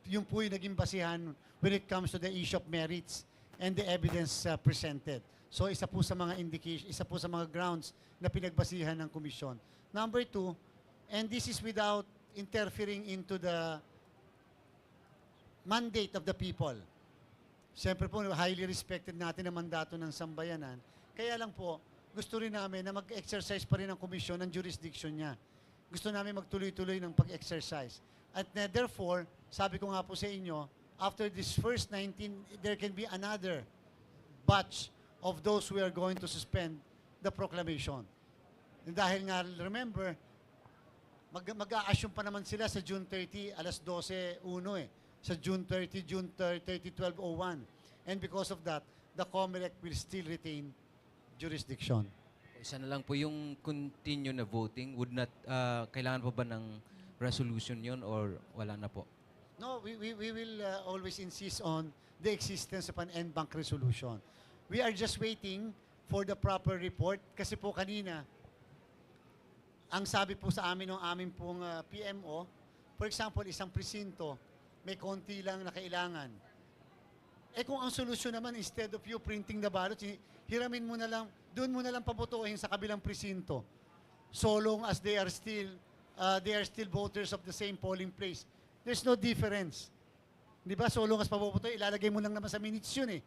yung po yung naging basihan when it comes to the issue of merits and the evidence presented. So isa po sa mga indication, isa po sa mga grounds na pinagbasihan ng komisyon. Number 2, and this is without interfering into the mandate of the people. Siyempre po, highly respected natin ang mandato ng sambayanan. Kaya lang po, gusto rin namin na mag-exercise pa rin ang komisyon ng jurisdiction niya. Gusto namin magtuloy-tuloy ng pag-exercise. At therefore, sabi ko nga po sa inyo, after this first 19, there can be another batch of those who are going to suspend the proclamation. Dahil nga, remember, mag-a-assume pa naman sila sa June 30, alas 12:01 eh. sa June 30, 1201. And because of that, the Comelec will still retain jurisdiction. Isa na lang po yung continue na voting. Would not, kailangan pa ba ng resolution yun or wala na po? No, we will always insist on the existence of an en banc resolution. We are just waiting for the proper report kasi po kanina, ang sabi po sa amin ng aming pong PMO, for example, isang presinto, may konti lang na kailangan. Eh kung ang solusyon naman, instead of you printing the ballots, hiramin mo na lang, doon mo na lang pabotohin sa kabilang presinto. So long as they are still voters of the same polling place. There's no difference. Di ba? So long as pabobotohin, ilalagay mo lang naman sa minutes yun eh.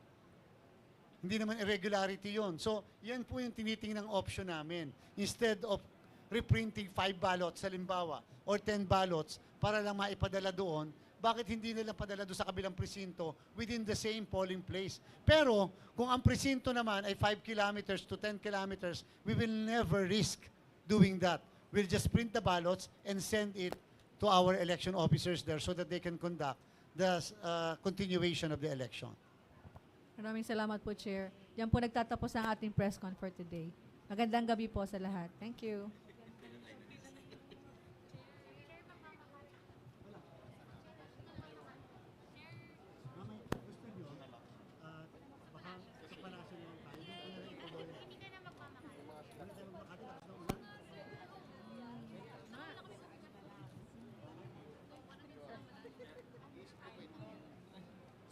Hindi naman irregularity yun. So, yan po yung tinitingnan option namin. Instead of reprinting 5 ballots, halimbawa, or 10 ballots, para lang maipadala doon, bakit hindi nila padala doon sa kabilang presinto within the same polling place? Pero, kung ang presinto naman ay 5 kilometers to 10 kilometers, we will never risk doing that. We'll just print the ballots and send it to our election officers there so that they can conduct the continuation of the election. Maraming salamat po, Chair. Diyan po nagtatapos ang ating press con for today. Magandang gabi po sa lahat. Thank you.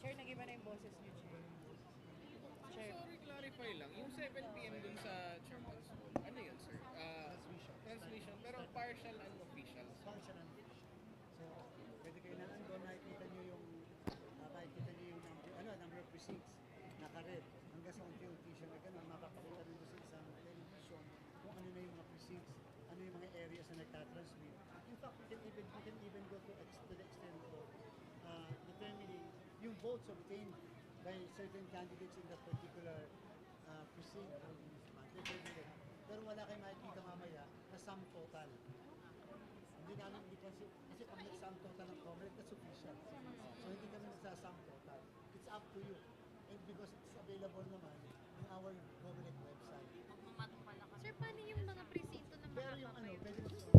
Chair, nag-iba na yung boses niyo, Chair. Chair. Sorry, clarify lang. Yung 7 p.m. dun sa Chairman's Hall, ano yun, sir? Transmission. Pero partial and official. Partial and official. So, pwede kayo na doon, nakikita nyo yung number of precincts, naka-red. Hanggang sa unti-unti siya na gano'n, mapapakita rin doon sa isang television kung ano na yung mga precincts, ano yung mga areas na nagtatransmit. In fact, we can even go to the extent of determining yung votes obtained by certain candidates in that particular precinct or municipality. Pero wala kayong makikita mamaya na sum total. Hindi kasi pag nag-sum total ng Comelec, that's official. So hindi kami nagsa-sum total. It's up to you. And because it's available naman in our Comelec website. Sir, paano yung mga presinto na Pero yung pwede mo